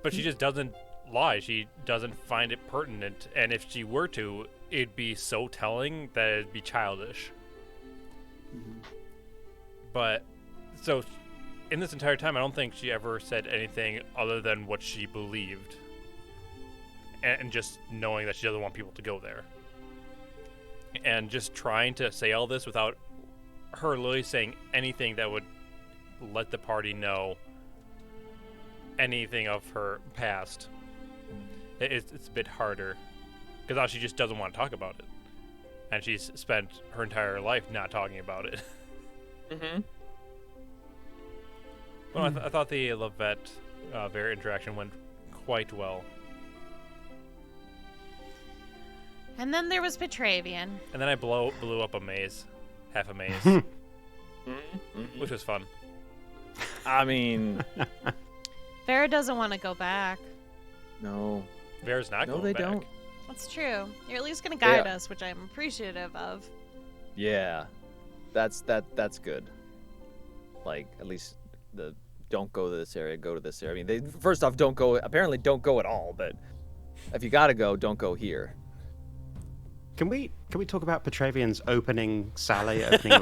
but she just doesn't lie. She doesn't find it pertinent, and if she were to, it'd be so telling that it'd be childish. But so in this entire time, I don't think she ever said anything other than what she believed, and just knowing that she doesn't want people to go there, and just trying to say all this without her literally saying anything that would let the party know anything of her past. It's a bit harder because now she just doesn't want to talk about it, and she's spent her entire life not talking about it. Mm-hmm. Well, I thought the Levette Vera interaction went quite well, And then there was Petravian. and then I blew up a maze, half a maze, Mm-hmm. which was fun. I mean, Vera doesn't want to go back. no. Vera's not No, going they back. don't. That's true. You're at least going to guide Yeah. us, which I'm appreciative of. Yeah, that's good. Like at least the don't go to this area, go to this area. I mean, they first off don't go. Apparently, don't go at all. But if you gotta go, don't go here. Can we talk about Petravian's opening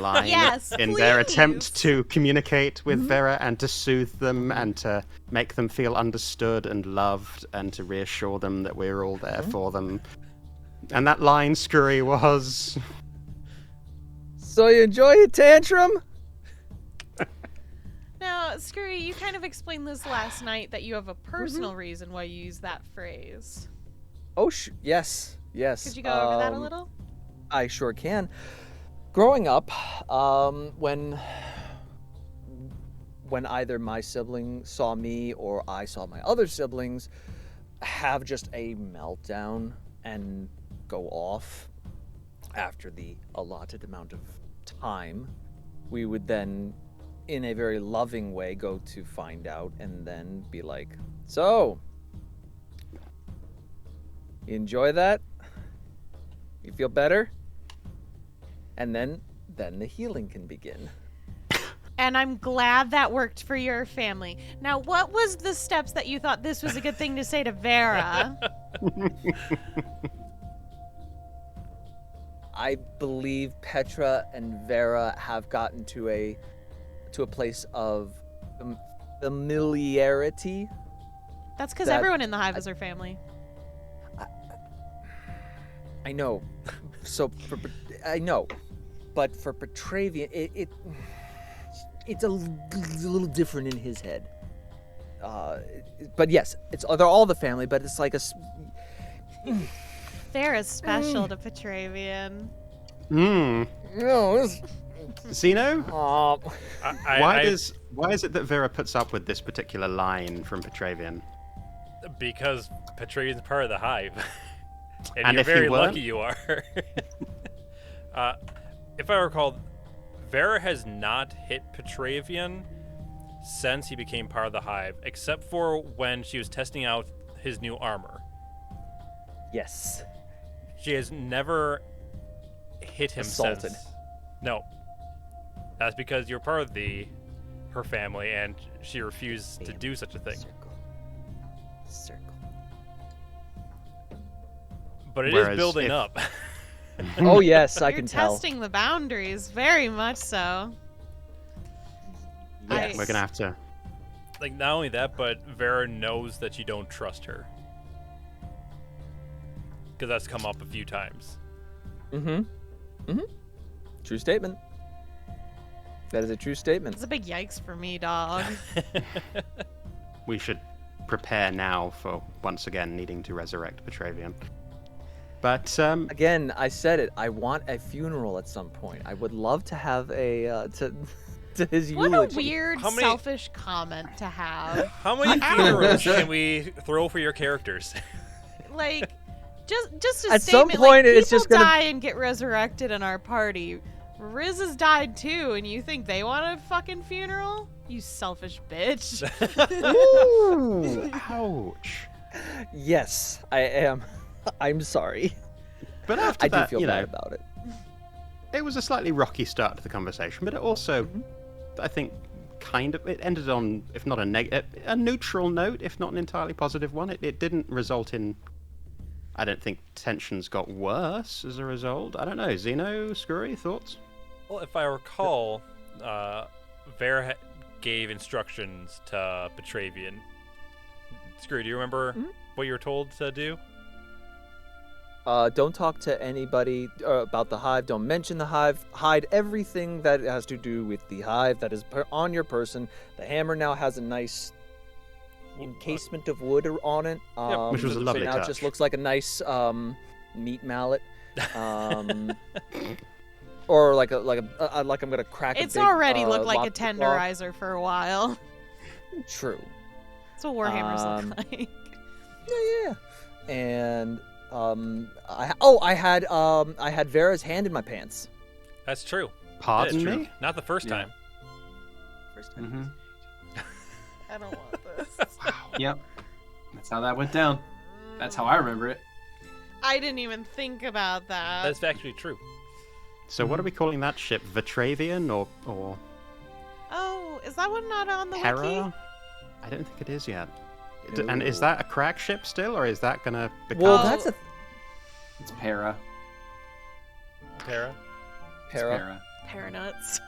line Yes, in their please. attempt to communicate with Vera and to soothe them and to make them feel understood and loved and to reassure them that we're all there for them. And that line, Skrewy, was... So you enjoy a tantrum? Now, Skrewy, you kind of explained this last night that you have a personal reason why you use that phrase. Oh, yes. Could you go over that a Um, little? I sure can. Growing up, when either my sibling saw me or I saw my other siblings have just a meltdown and go off after the allotted amount of time, we would then, in a very loving way, go to find out and then be like, so, you enjoy that? You feel better? And then the healing can begin. And I'm glad that worked for your family. Now, what was the steps that you thought this was a good thing to say to Vera? I believe Petra and Vera have gotten to a place of familiarity. That's because That- everyone in the hive is her family. I know. I know, but for Petravian, it's a little different in his head. But yes, they're all the family, but it's like a. Vera's special to Petravian. No. Xeno? Why is it that Vera puts up with this particular line from Petravian? Because Petravian's part of the hive. And you're if he very weren't? lucky you are. If I recall, Vera has not hit Petravian since he became part of the hive, except for when she was testing out his new armor. Yes. She has never hit him Assaulted. since. No. That's because you're part of her family, and she refused to do such a thing. Circle. But it is Whereas building if- up. Oh yes, I You're can tell. testing the boundaries, very much so. Yes. We're gonna have to. Like, not only that, but Vera knows that you don't trust her. Because that's come up a few times. True statement. That is a true statement. It's a big yikes for me, dog. We should prepare now for once again needing to resurrect Petravian. But Again, I said it. I want a funeral at some point. I would love to have a to his What eulogy. a weird, How many- selfish comment to have. How many funerals can we throw for your characters? Like, just a At some statement. point, like, it's people just gonna- die and get resurrected in our party. Riz has died too, and you think they want a fucking funeral? You selfish bitch. Ooh. ouch. Yes, I am. I'm sorry. But after I do that, feel you bad know, about it. it was a slightly rocky start to the conversation, but it also, I think, kind of, it ended on, if not a neutral note, if not an entirely positive one. It didn't result in, I don't think tensions got worse as a result. I don't know. Xeno, Skrewy, thoughts? Well, if I recall, Vera gave instructions to Petravian. Skrewy, do you remember what you were told to do? Don't talk to anybody about the hive. Don't mention the hive. Hide everything that has to do with the hive that is on your person. The hammer now has a nice encasement of wood on it. Which was a lovely so now touch. it just looks like a nice meat mallet. Or like I'm gonna crack. It's a big, already looked like a lobster claw. tenderizer for a while. True. That's what Warhammers look like. Yeah. And I had Vera's hand in my pants. That's true. Pardon That is true. me? Not the first Yeah. time. First Mm-hmm. I don't want this. Yep. That's how that went down. That's how I remember it. I didn't even think about that. That's actually true. So what are we calling that ship? Vitravian or Oh, is that one not on the wiki? Hera? I don't think it is yet. And is that a crack ship still, or is that gonna become? Well, Oh. that's a It's Para. Para? It's Para. Paranuts.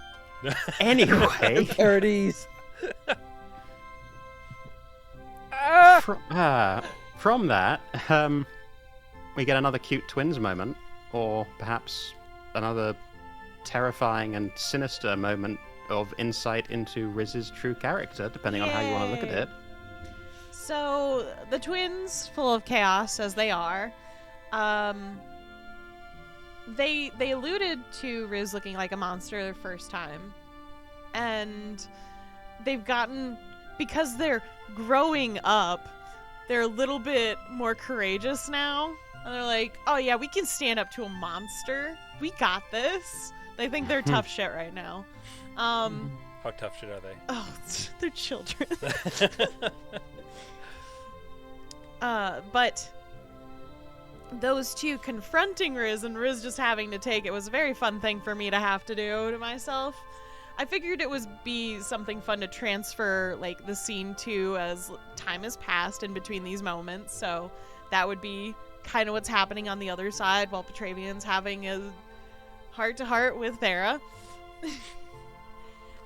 Anyway, parodies. from that, we get another cute twins moment, or perhaps another terrifying and sinister moment of insight into Riz's true character, depending on how you want to look at Yay. it. So the twins, full of chaos as they are, they alluded to Riz looking like a monster the first time, and they've gotten, because they're growing up, they're a little bit more courageous now, and they're like, oh yeah, we can stand up to a monster. We got this. They think they're tough shit right now. How tough shit are they? Oh, they're children. But those two confronting Riz and Riz just having to take it was a very fun thing for me to have to do to myself. I figured it would be something fun to transfer like the scene to as time has passed in between these moments. So that would be kind of what's happening on the other side while Petravian's having a heart-to-heart with Thera.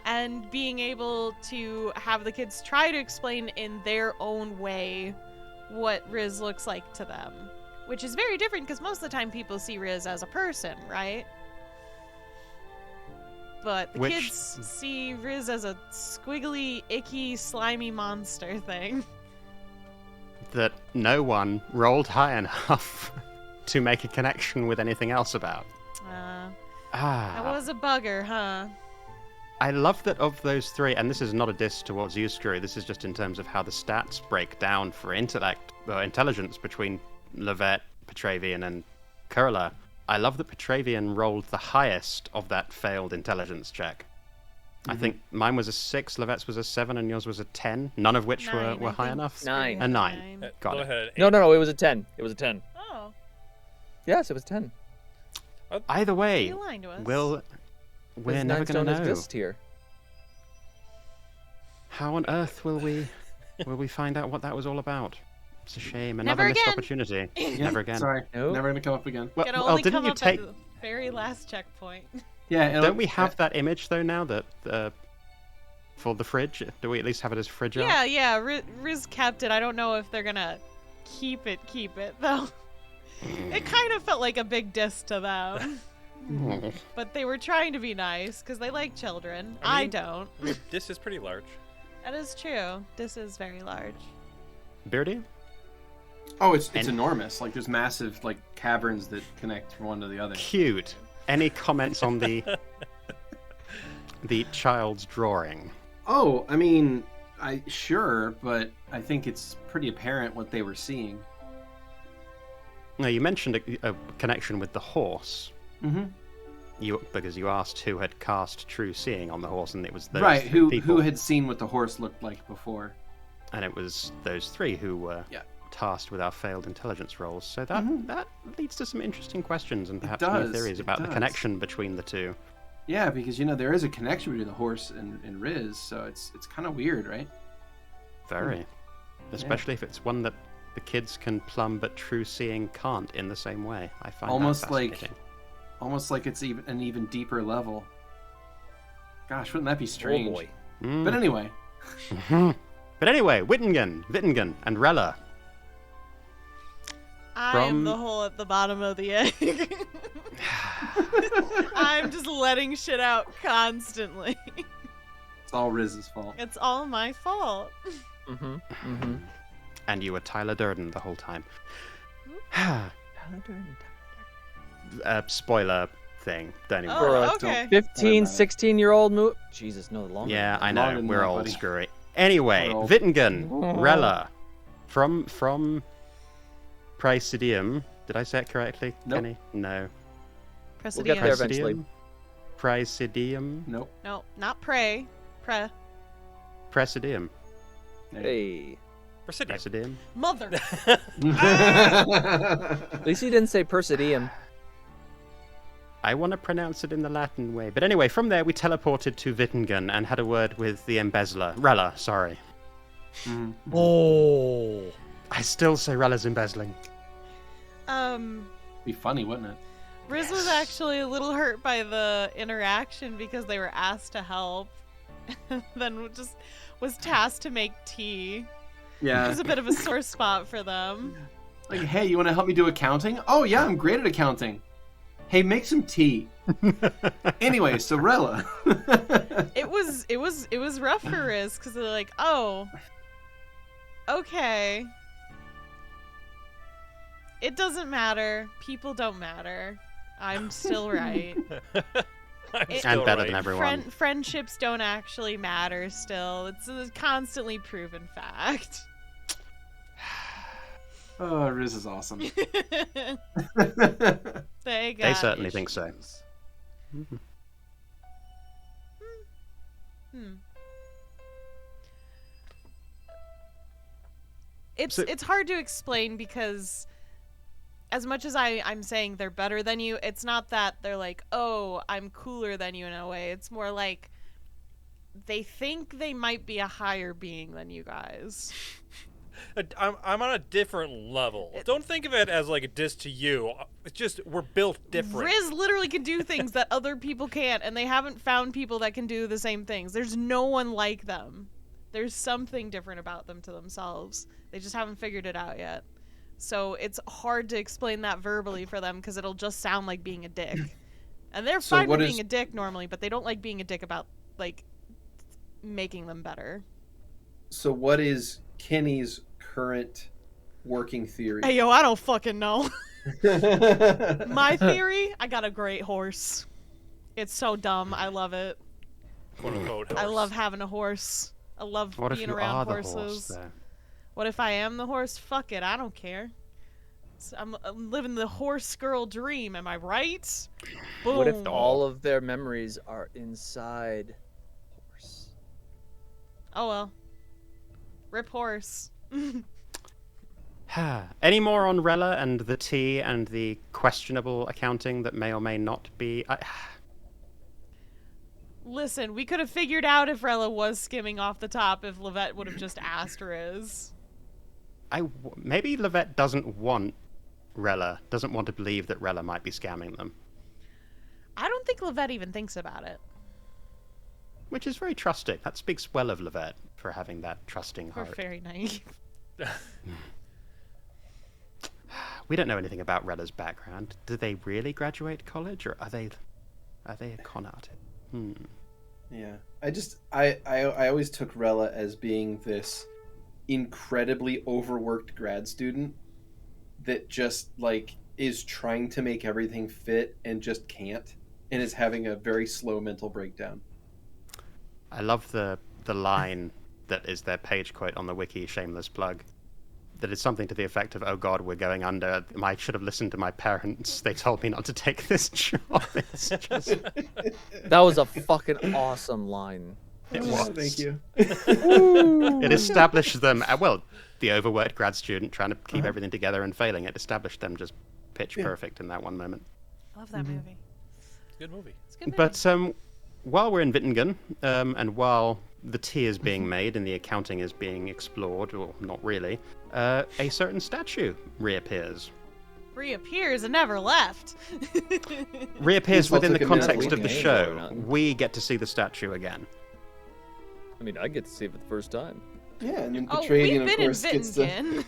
And being able to have the kids try to explain in their own way what Riz looks like to them, Which is very different because most of the time people see Riz as a person, right? But the kids see Riz as a squiggly, icky, slimy monster thing. That no one rolled high enough to make a connection with anything else about. That was a bugger, huh? I love that of those three, and this is not a diss towards you, Skrewy, this is just in terms of how the stats break down for intelligence between Levette, Petravian, and Kurla. I love that Petravian rolled the highest of that failed intelligence check. I think mine was a 6, Levette's was a 7, and yours was a 10, none of which 9, were high enough. 9. A 9. Got Go it. ahead. No, it was a 10. It was a 10. Oh, Yes, it was 10. Either way, you lying to us. we're Because never 9 going to don't know. exist here. How on earth will we find out what that was all about? It's a shame. Another Never missed again. opportunity. Yeah, Never again. Sorry, Nope. never gonna come up again. Well, Can well, only didn't come you up take? at the very last checkpoint. Yeah, Don't we have that image though now that for the fridge? Do we at least have it as fridge art? Yeah. Riz kept it. I don't know if they're gonna keep it though. It kind of felt like a big diss to them. But they were trying to be nice because they like children. I mean- don't. I mean, this is pretty large. That is true. This is very large. Beardy? Oh, it's enormous. Like there's massive like caverns that connect from one to the other. Cute. Any comments on the child's drawing? Oh, I mean, sure, but I think it's pretty apparent what they were seeing. No, you mentioned a connection with the horse. Mm-hmm. Because you asked who had cast True Seeing on the horse, and it was those Right, three who people. had seen what the horse looked like before. And it was those three who were tasked with our failed intelligence rolls. So that leads to some interesting questions and perhaps new theories about the connection between the two. Yeah, because there is a connection between the horse and Riz, so it's kind of weird, right? Very. Especially if it's one that the kids can plumb but True Seeing can't in the same way. I find Almost that fascinating. Almost like it's an even deeper level. Gosh, wouldn't that be strange? Oh boy. But anyway. But anyway, Wittingen, and Rella. I'm the hole at the bottom of the egg. I'm just letting shit out constantly. It's all Riz's fault. It's all my fault. And you were Tyler Durden the whole time. Spoiler thing. Don't even worry. Oh, okay. 15, 16-year-old move. Jesus, no longer. Yeah, I Longer know. than We're that, old, buddy. Screwy. Anyway, We're old. Wittingen, Rella, from Praesidium. Did I say it correctly, Nope. Kenny? No. We'll get there Presidium. eventually. Praesidium. Nope. No, not pray. Presidium. Hey. Presidium. Presidium. Mother. At least he didn't say Persidium. I want to pronounce it in the Latin way. But anyway, from there we teleported to Wittingen and had a word with the embezzler. Rella, sorry. Oh. I still say Rella's embezzling. Be funny, wouldn't it? Riz was actually a little hurt by the interaction because they were asked to help. Then just was tasked to make tea. It Yeah. was a bit of a sore spot for them. Like, hey, you want to help me do accounting? Oh yeah, I'm great at accounting. Hey, make some tea. Anyway, so Rella. It was rough for Riz because they're like, oh, okay. It doesn't matter. People don't matter. I'm still right. I'm And still better right. than everyone. Friendships don't actually matter still. It's a constantly proven fact. Oh, Riz is awesome. They They certainly think so. issues. It's hard to explain because as much as I'm saying they're better than you, it's not that they're like, oh, I'm cooler than you in a way. It's more like they think they might be a higher being than you guys. I'm on a different level. Don't think of it as like a diss to you. It's just we're built different. Riz literally can do things that other people can't, and they haven't found people that can do the same things. There's no one like them. There's something different about them to themselves. They just haven't figured it out yet. So it's hard to explain that verbally for them because it'll just sound like being a dick. And they're So fine with what being is- a dick normally, but they don't like being a dick about, like, making them better. So what is Kenny's current working theory? Hey, yo, I don't fucking know. My theory, I got a great horse. It's so dumb. I love it. Quote unquote. I horse. love having a horse. I love What if being you around are the horses. horse, though? What if I am the horse? Fuck it, I don't care. I'm living the horse girl dream, am I right? Boom. What if all of their memories are inside horse? Oh well. Rip horse. Any more on Rella and the tea and the questionable accounting that may or may not be? Listen, we could have figured out if Rella was skimming off the top if Levette would have just asked Riz. Maybe Levette doesn't want to believe that Rella might be scamming them. I don't think Levette even thinks about it. Which is very trusting. That speaks well of Levette for having that trusting We're heart. very naive. We don't know anything about Rella's background. Do they really graduate college, or are they a con artist? Yeah, I always took Rella as being this incredibly overworked grad student that just like is trying to make everything fit and just can't, and is having a very slow mental breakdown. I love the line that is their page quote on the wiki, shameless plug, that is something to the effect of, "Oh God, we're going under. I should have listened to my parents. They told me not to take this job." It's just... That was a fucking awesome line. It was. Thank you. It established them, the overworked grad student trying to keep everything together and failing. It established them just pitch perfect in that one moment. I love that movie. It's a good movie. It's a good movie. But while we're in Wittingen, and while the tea is being made and the accounting is being explored, or not really, a certain statue reappears. Reappears and never left. Reappears It's not within the like a minute context of the weekend or show. nothing. We get to see the statue again. I mean, I get to see it for the first time. Yeah, and then Oh, Petravian, we've of been in course, gets to. Wittingen.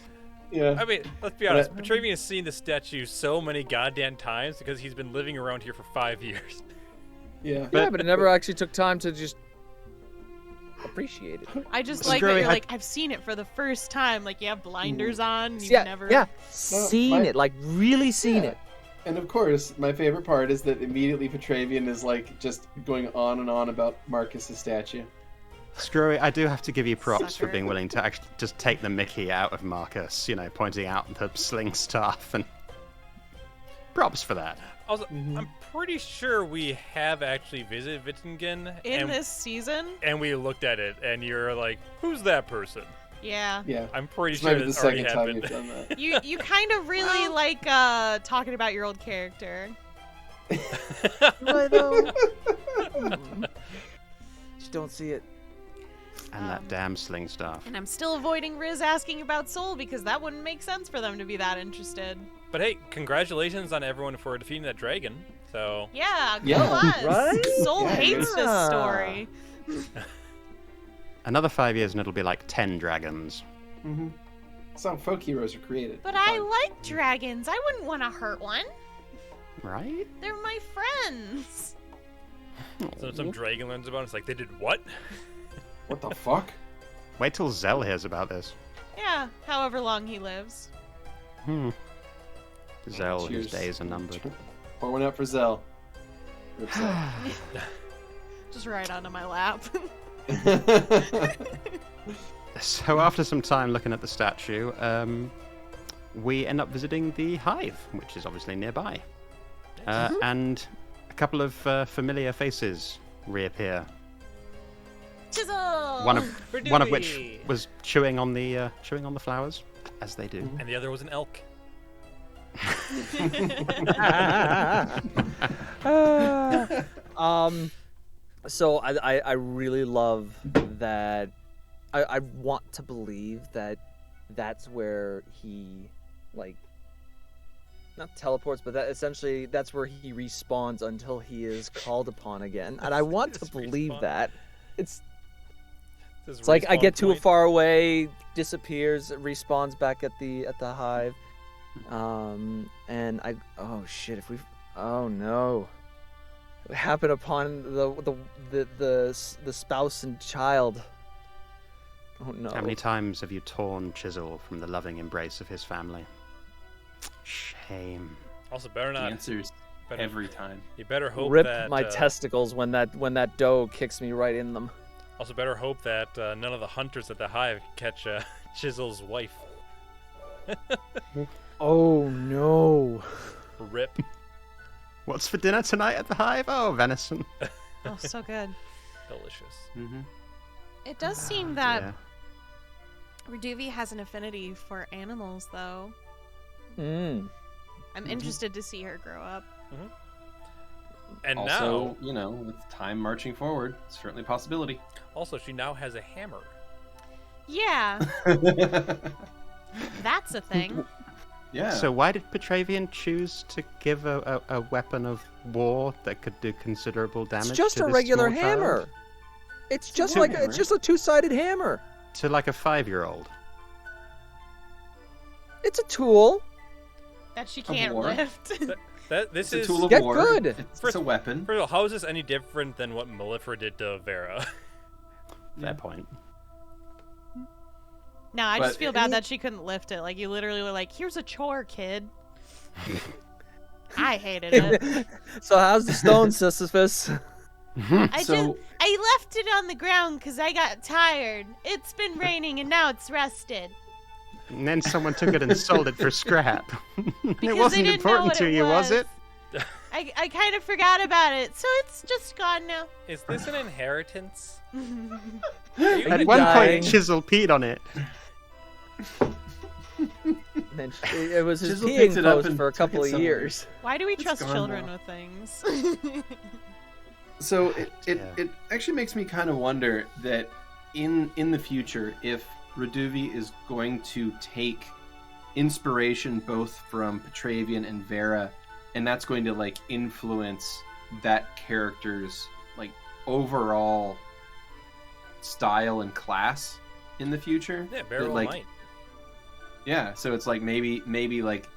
Yeah. I mean, let's be honest. Petravian has seen the statue so many goddamn times because he's been living around here for 5 years. Yeah. Yeah, but it never actually took time to just appreciate it. I just Screwy like that you're had- like, I've seen it for the first time. Like, you have blinders on. You've Yeah, never... yeah, seen it, like really seen Yeah. it. And of course, my favorite part is that immediately Petravian is like just going on and on about Marcus's statue. Screwy, I do have to give you props for Sucker. being willing to actually just take the mickey out of Marcus, pointing out the sling staff, and props for that. Also, I'm pretty sure we have actually visited Wittingen In and, this season? and we looked at it, and you're like, "Who's that person?" Yeah. Yeah. I'm pretty It's sure maybe the this already second time happened. you've done that. You kind of really like talking about your old character. Right though. Just don't see it. And that damn sling staff. And I'm still avoiding Riz asking about Soul because that wouldn't make sense for them to be that interested. But hey, congratulations on everyone for defeating that dragon. So Yeah, good Yeah. was. Right? Soul Yeah, hates this yeah. story. Another 5 years and it'll be like 10 dragons. Mm-hmm. That's how folk heroes are created. But I like dragons. I wouldn't want to hurt one. Right? They're my friends. some dragon learns about it. It's like, they did what? What the fuck? Wait till Zell hears about this. Yeah, however long he lives. Zell, his Cheers. days are numbered. Pour one out for Zell. Rip Zell. Just right onto my lap. So after some time looking at the statue, we end up visiting the hive, which is obviously nearby. And a couple of familiar faces reappear. Chisel! One of which Dewey. was chewing on the flowers, as they do. And the other was an elk. So I really love that. I want to believe that that's where he, like, not teleports, but that essentially that's where he respawns until he is called upon again. And I want to His believe respawn. that. It's This like I respawn get too point. far away, disappears, respawns back at the hive. And oh shit, oh no, it happened upon the spouse and child. Oh no. How many times have you torn Chisel from the loving embrace of his family? Shame. Also, better The not. answer's Better, every time. You better hope Rip that my testicles when that doe kicks me right in them. Also, better hope that none of the hunters at the hive catch Chisel's wife. Oh no. Rip. What's for dinner tonight at the Hive? Oh, venison. Oh, so good. Delicious. Mm-hmm. It does seem that Yeah. Reduvi has an affinity for animals, though. Mm. I'm interested to see her grow up. And Also, with time marching forward, it's certainly a possibility. also she now has a hammer. Yeah, that's a thing. Yeah. So why did Petravian choose to give a weapon of war that could do considerable damage? It's just to a this regular small hammer. child? It's just a like hammer. it's just a two-sided hammer. To like a 5-year-old. It's a tool. That she can't war. lift. This it's a is tool of Get war. good. It's a weapon. First of all, how is this any different than what Mellifera did to Vera? Fair point. No, I just But feel it- bad that she couldn't lift it. Like, you literally were like, here's a chore, kid. I hated it. So how's the stone, Sisyphus? I left it on the ground because I got tired. It's been raining and now it's rusted. And then someone took it and sold it for scrap. Because It they wasn't didn't know important what to you, was it? I kind of forgot about it, so it's just gone now. Is this an inheritance? At you one dying? point, Chisel peed on it. And it was his Chisel peeing picked it up post and for a took couple it of somewhere. years. Why do we It's trust gone children now. with things? So it Yeah. actually makes me kind of wonder that in the future, if Reduvi is going to take inspiration both from Petravian and Vera, and that's going to like influence that character's like overall style and class in the future. Yeah, very well like, might. Yeah, so it's like maybe like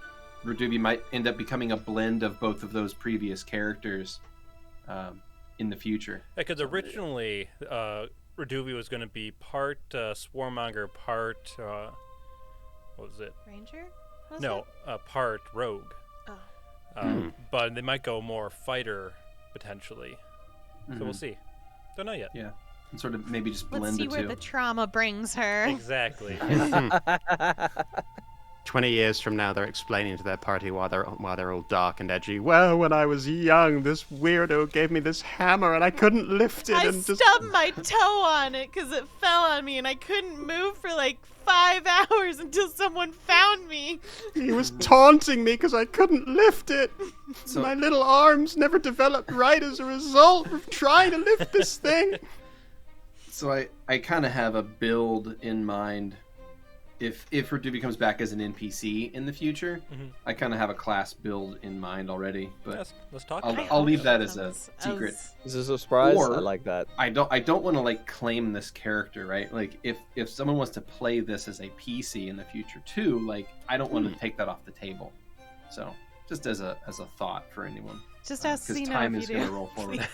Reduvi might end up becoming a blend of both of those previous characters in the future. Yeah, because originally Reduvi was going to be part Swarmonger, part what was it? Ranger? Was No, part Rogue. Oh. But they might go more fighter potentially. So we'll Mhm. see. Don't know yet. Yeah, and sort of maybe just Let's blend see the where two. the trauma brings her. Exactly. 20 years from now, they're explaining to their party why they're all dark and edgy. Well, when I was young, this weirdo gave me this hammer and I couldn't lift it. I and just... stubbed my toe on it because it fell on me and I couldn't move for like 5 hours until someone found me. He was taunting me because I couldn't lift it. So- My little arms never developed right as a result of trying to lift this thing. So I kind of have a build in mind. If Reduvi comes back as an NPC in the future, Mhm. I kind of have a class build in mind already. But Let's talk I'll- about I'll it. leave that as a secret. Is this a surprise? Or- I like that. I don't want to like claim this character, right? Like if someone wants to play this as a PC in the future too, like I don't want to take that off the table. So just as a thought for anyone, Just ask because Xeno time if is you going do. to roll forward.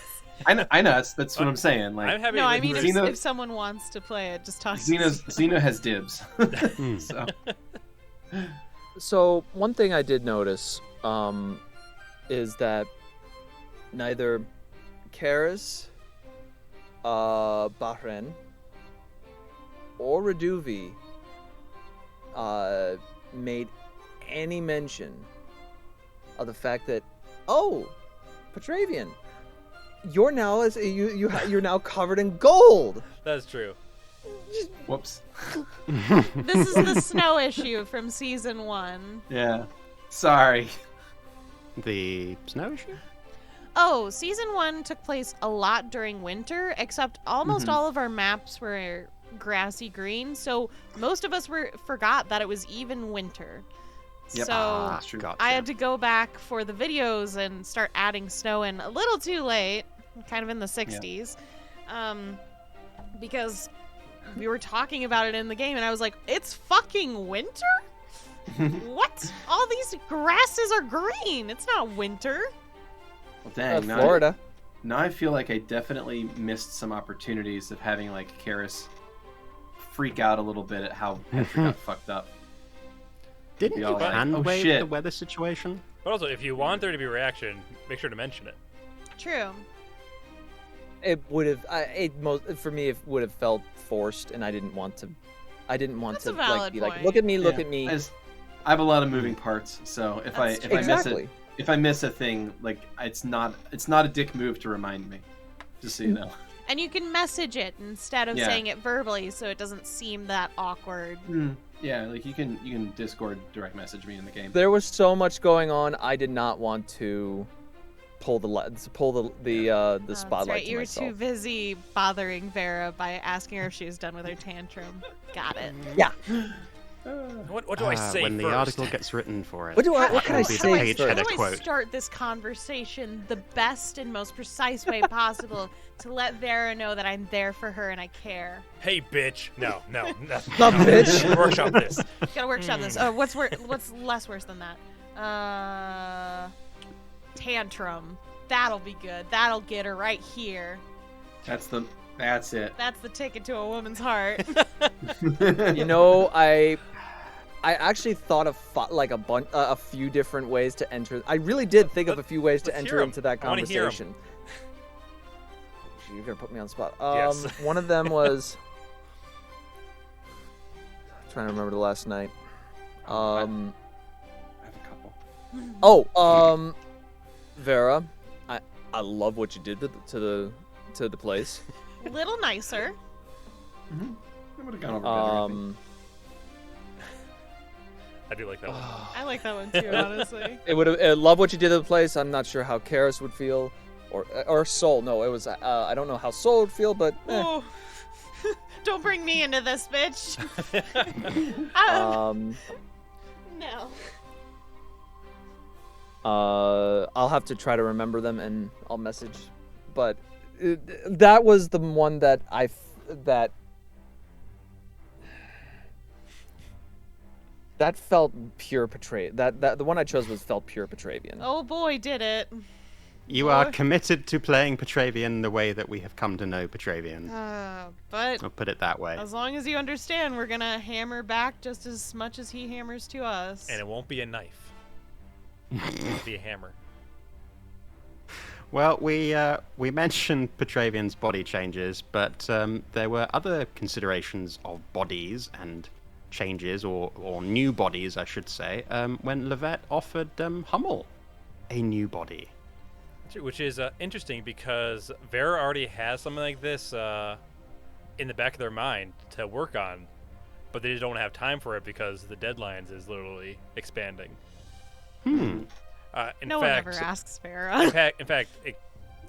I know that's what I'm saying. Like I'm happy No, with I mean if, Xeno- if someone wants to play it, just talk. Xeno has dibs. So So one thing I did notice is that neither Karis, Bahrain, or Reduvi made any mention of the fact that, oh, Petravian, you're now you're now covered in gold. That's true. whoops. This is the snow issue from season 1. Yeah. Sorry. The snow issue? Oh, season 1 took place a lot during winter, except almost all of our maps were grassy green, so most of us forgot that it was even winter. Yep. So That's true. Gotcha. I had to go back for the videos and start adding snow in a little too late, kind of in the 60s, because we were talking about it in the game, and I was like, it's fucking winter? What? All these grasses are green. It's not winter. Well, dang, Florida. Now I feel like I definitely missed some opportunities of having like Karis freak out a little bit at how Petra got fucked up. Didn't you like, hand oh, wave shit. the weather situation? But also, if you want there to be a reaction, make sure to mention it. True. It would have. For me, it would have felt forced, and I didn't want to. That's a like valid be like, point. look at me, look at me. I have a lot of moving parts, so if I Exactly. miss a thing, like it's not a dick move to remind me. Just so you know. And you can message it instead of Yeah. saying it verbally, so it doesn't seem that awkward. Yeah, like you can Discord direct message me in the game. There was so much going on. I did not want to pull the That's spotlight right. to You were myself. too busy bothering Vera by asking her if she was done with her tantrum. Got it. Yeah. What do I say when first? the article gets written for it? What can I It'll be the say page first? How header do I quote. start this conversation the best and most precise way possible to let Vera know that I'm there for her and I care? Hey, bitch. No. Not bitch. Workshop this. Gotta workshop this. What's less worse than that? Tantrum. That'll be good. That'll get her right here. That's it. That's the ticket to a woman's heart. You know, I actually thought of a few different ways to enter. I really did think of a few ways to Let's enter hear 'em. into that I wanna hear 'em. conversation. You're gonna put me on the spot. Yes. One of them was trying to remember the last night. I have a couple. Vera, I love what you did to the place. Little nicer. I would have gone over better. I think. I do like that one. I like that one too, honestly. It would have love what you did to the place. I'm not sure how Karis would feel, or Soul. No, it was I don't know how Soul would feel, but Oh. Don't bring me into this, bitch. No. I'll have to try to remember them and I'll message. But that was the one that that felt pure that the one I chose felt pure Petravian. Oh boy, did it. You are committed to playing Petravian the way that we have come to know Petravian. But I'll put it that way. as long as you understand, we're gonna hammer back just as much as he hammers to us. And it won't be a knife. It'll be a hammer. Well, we mentioned Petravian's body changes, but there were other considerations of bodies and changes, or new bodies, I should say, when Levette offered Hummel a new body. Which is interesting because Vera already has something like this in the back of their mind to work on, but they just don't have time for it because the deadlines is literally expanding. Hmm. No one ever asks Vera. In fact, it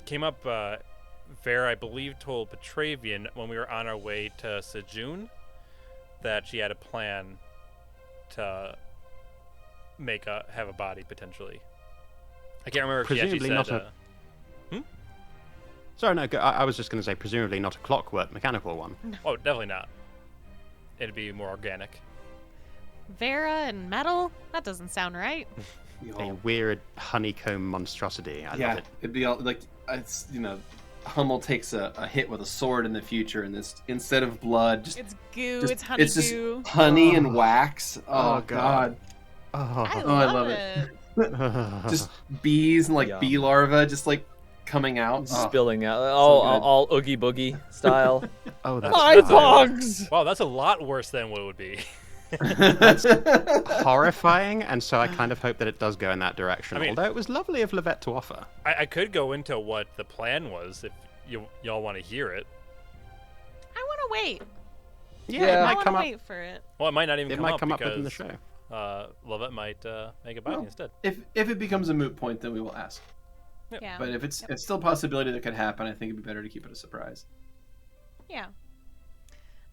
came up. Vera, I believe, told Petravian when we were on our way to Sejun that she had a plan to have a body potentially. I can't remember if she actually Presumably said. not a. Sorry, no. I was just going to say, presumably not a clockwork mechanical one. Oh, definitely not. It'd be more organic. Vera and metal? That doesn't sound right. A weird honeycomb monstrosity. I love it. It'd be all like it's Hummel takes a hit with a sword in the future, and this instead of blood, It's goo. It's honey it's just goo. honey and wax. Oh, Oh God. god. I I love love it. Just bees and Yum. bee larvae just like coming out. Oh. Spilling out, good. all oogie boogie style. Oh, that's My bugs! Wow, that's a lot worse than what it would be. horrifying, and so I kind of hope that it does go in that direction. I mean- Although it was lovely of Levette to offer. I could go into what the plan was if y'all want to hear it. I want to wait. Yeah, Yeah. it I might want come to up. wait for it. Well, it might not even It come might up come up because within the show. Lovett might make a body Well, instead. if it becomes a moot point, then we will ask. Yeah. But if it's still a possibility that could happen, I think it'd be better to keep it a surprise. Yeah.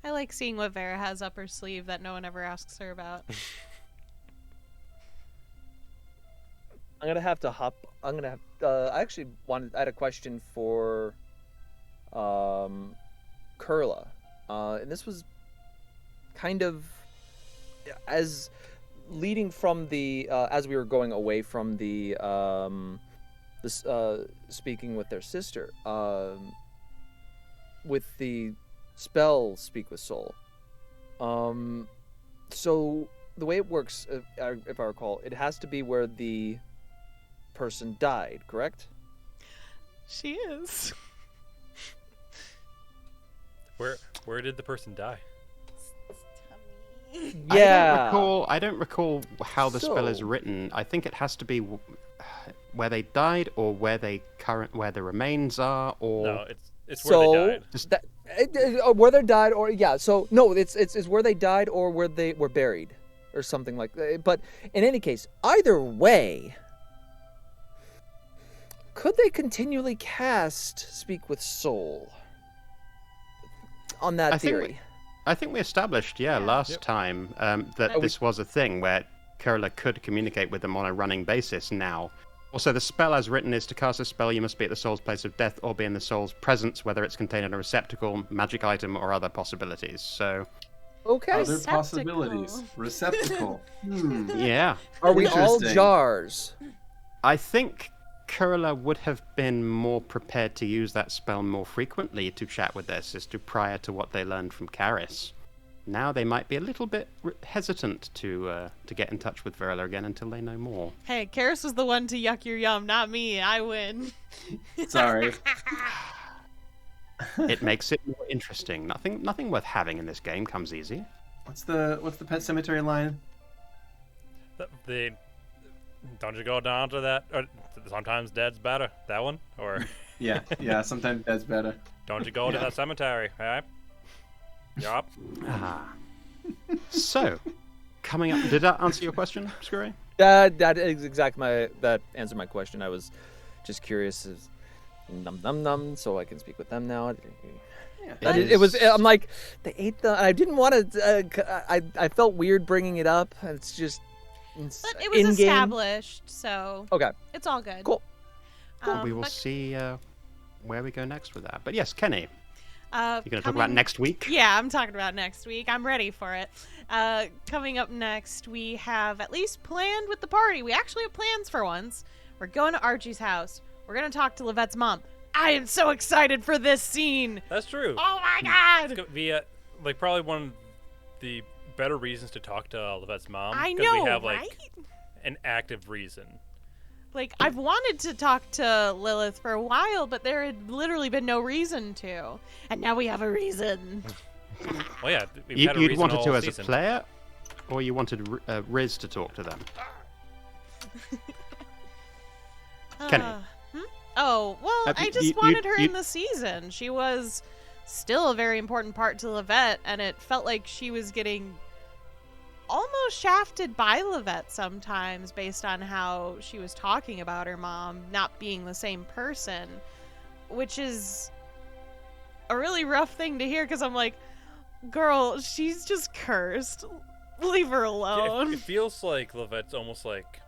I like seeing what Vera has up her sleeve that no one ever asks her about. I'm gonna have to hop. I'm gonna have. I actually I had a question for, Kurla, and this was kind of as leading from the as we were going away from the this speaking with their sister, with the spell Speak with Soul. So the way it works, if I recall, it has to be where the person died, correct? She is. Where did the person die? Yeah. I don't recall how the spell is written. I think it has to be where they died, or where the remains are, or No, it's where they died. Where they died, or So no, it's where they died or where they were buried, or something like that. But in any case, either way, could they continually cast Speak with Soul on that theory? I think we established, last time that this was a thing where Kurla could communicate with them on a running basis now. Also, the spell as written is to cast a spell, you must be at the soul's place of death or be in the soul's presence, whether it's contained in a receptacle, magic item, or other possibilities. So, okay. Other possibilities. Receptacle. Yeah. Are we all jars? I think Kurla would have been more prepared to use that spell more frequently to chat with their sister prior to what they learned from Karis. Now they might be a little bit hesitant to get in touch with Verla again until they know more. Hey, Karis was the one to yuck your yum, not me. I win. Sorry. It makes it more interesting. Nothing worth having in this game comes easy. What's the Pet Cemetery line? Don't you go down to that? Or sometimes dead's better. That one? Or Yeah. Sometimes dead's better. don't you go to that cemetery? Right? Yup. So, coming up, did that answer your question, Skrewy? That is exactly that answered my question. I was just curious. So I can speak with them now. It was. I'm like, they ate the. I didn't want to. I felt weird bringing it up. It's just. But it was established, so okay, it's all good. Cool. We will see where we go next with that. But yes, Keni, you're going to talk coming- about next week? Yeah, I'm talking about next week. I'm ready for it. Coming up next, we have at least planned with the party. We actually have plans for once. We're going to Archie's house. We're going to talk to Levette's mom. I am so excited for this scene. That's true. Oh my god! It's going to be probably one of the better reasons to talk to Levette's mom. I because know, we have right? an active reason. Like, I've wanted to talk to Lilith for a while, but there had literally been no reason to. And now we have a reason. Well, yeah, You'd wanted to as season. a player, or you wanted Riz to talk to them? Keni. Oh, well, I just you- wanted her you- in the season. She was still a very important part to Levette, and it felt like she was getting almost shafted by Levette sometimes based on how she was talking about her mom not being the same person, which is a really rough thing to hear because I'm like, girl, she's just cursed. Leave her alone. It feels like Levette's almost like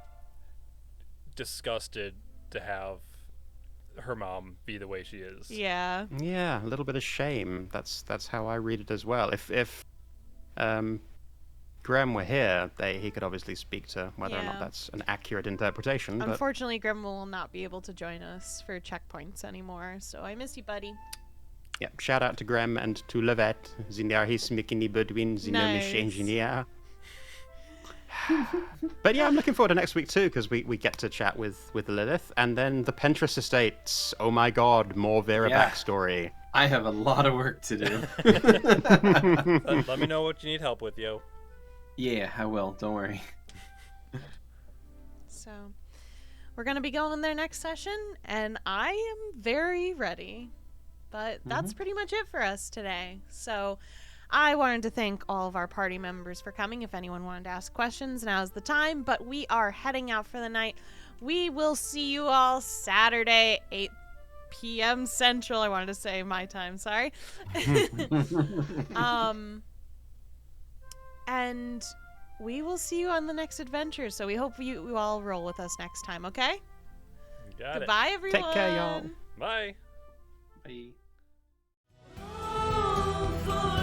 disgusted to have her mom be the way she is. Yeah. Yeah, a little bit of shame. That's how I read it as well. If Graham were here, he could obviously speak to whether or not that's an accurate interpretation. But Unfortunately, Grim will not be able to join us for checkpoints anymore, so I miss you, buddy. yeah, shout out to Graham and to Levette. Zindarhis Mikini Budwin Zinomish Engineer. But yeah, I'm looking forward to next week too, because we get to chat with Lilith, and then the Pentress Estates. Oh my god, more Vera backstory. I have a lot of work to do. Let me know what you need help with, yo. Yeah, I will. Don't worry. So, we're going to be going there next session, and I am very ready. But that's pretty much it for us today. So, I wanted to thank all of our party members for coming. If anyone wanted to ask questions, now's the time. But we are heading out for the night. We will see you all Saturday, 8 p.m. Central. I wanted to say my time, sorry. And we will see you on the next adventure. So we hope you all roll with us next time, okay? You got Goodbye, everyone. Take care, y'all. it. Bye. Bye. Oh,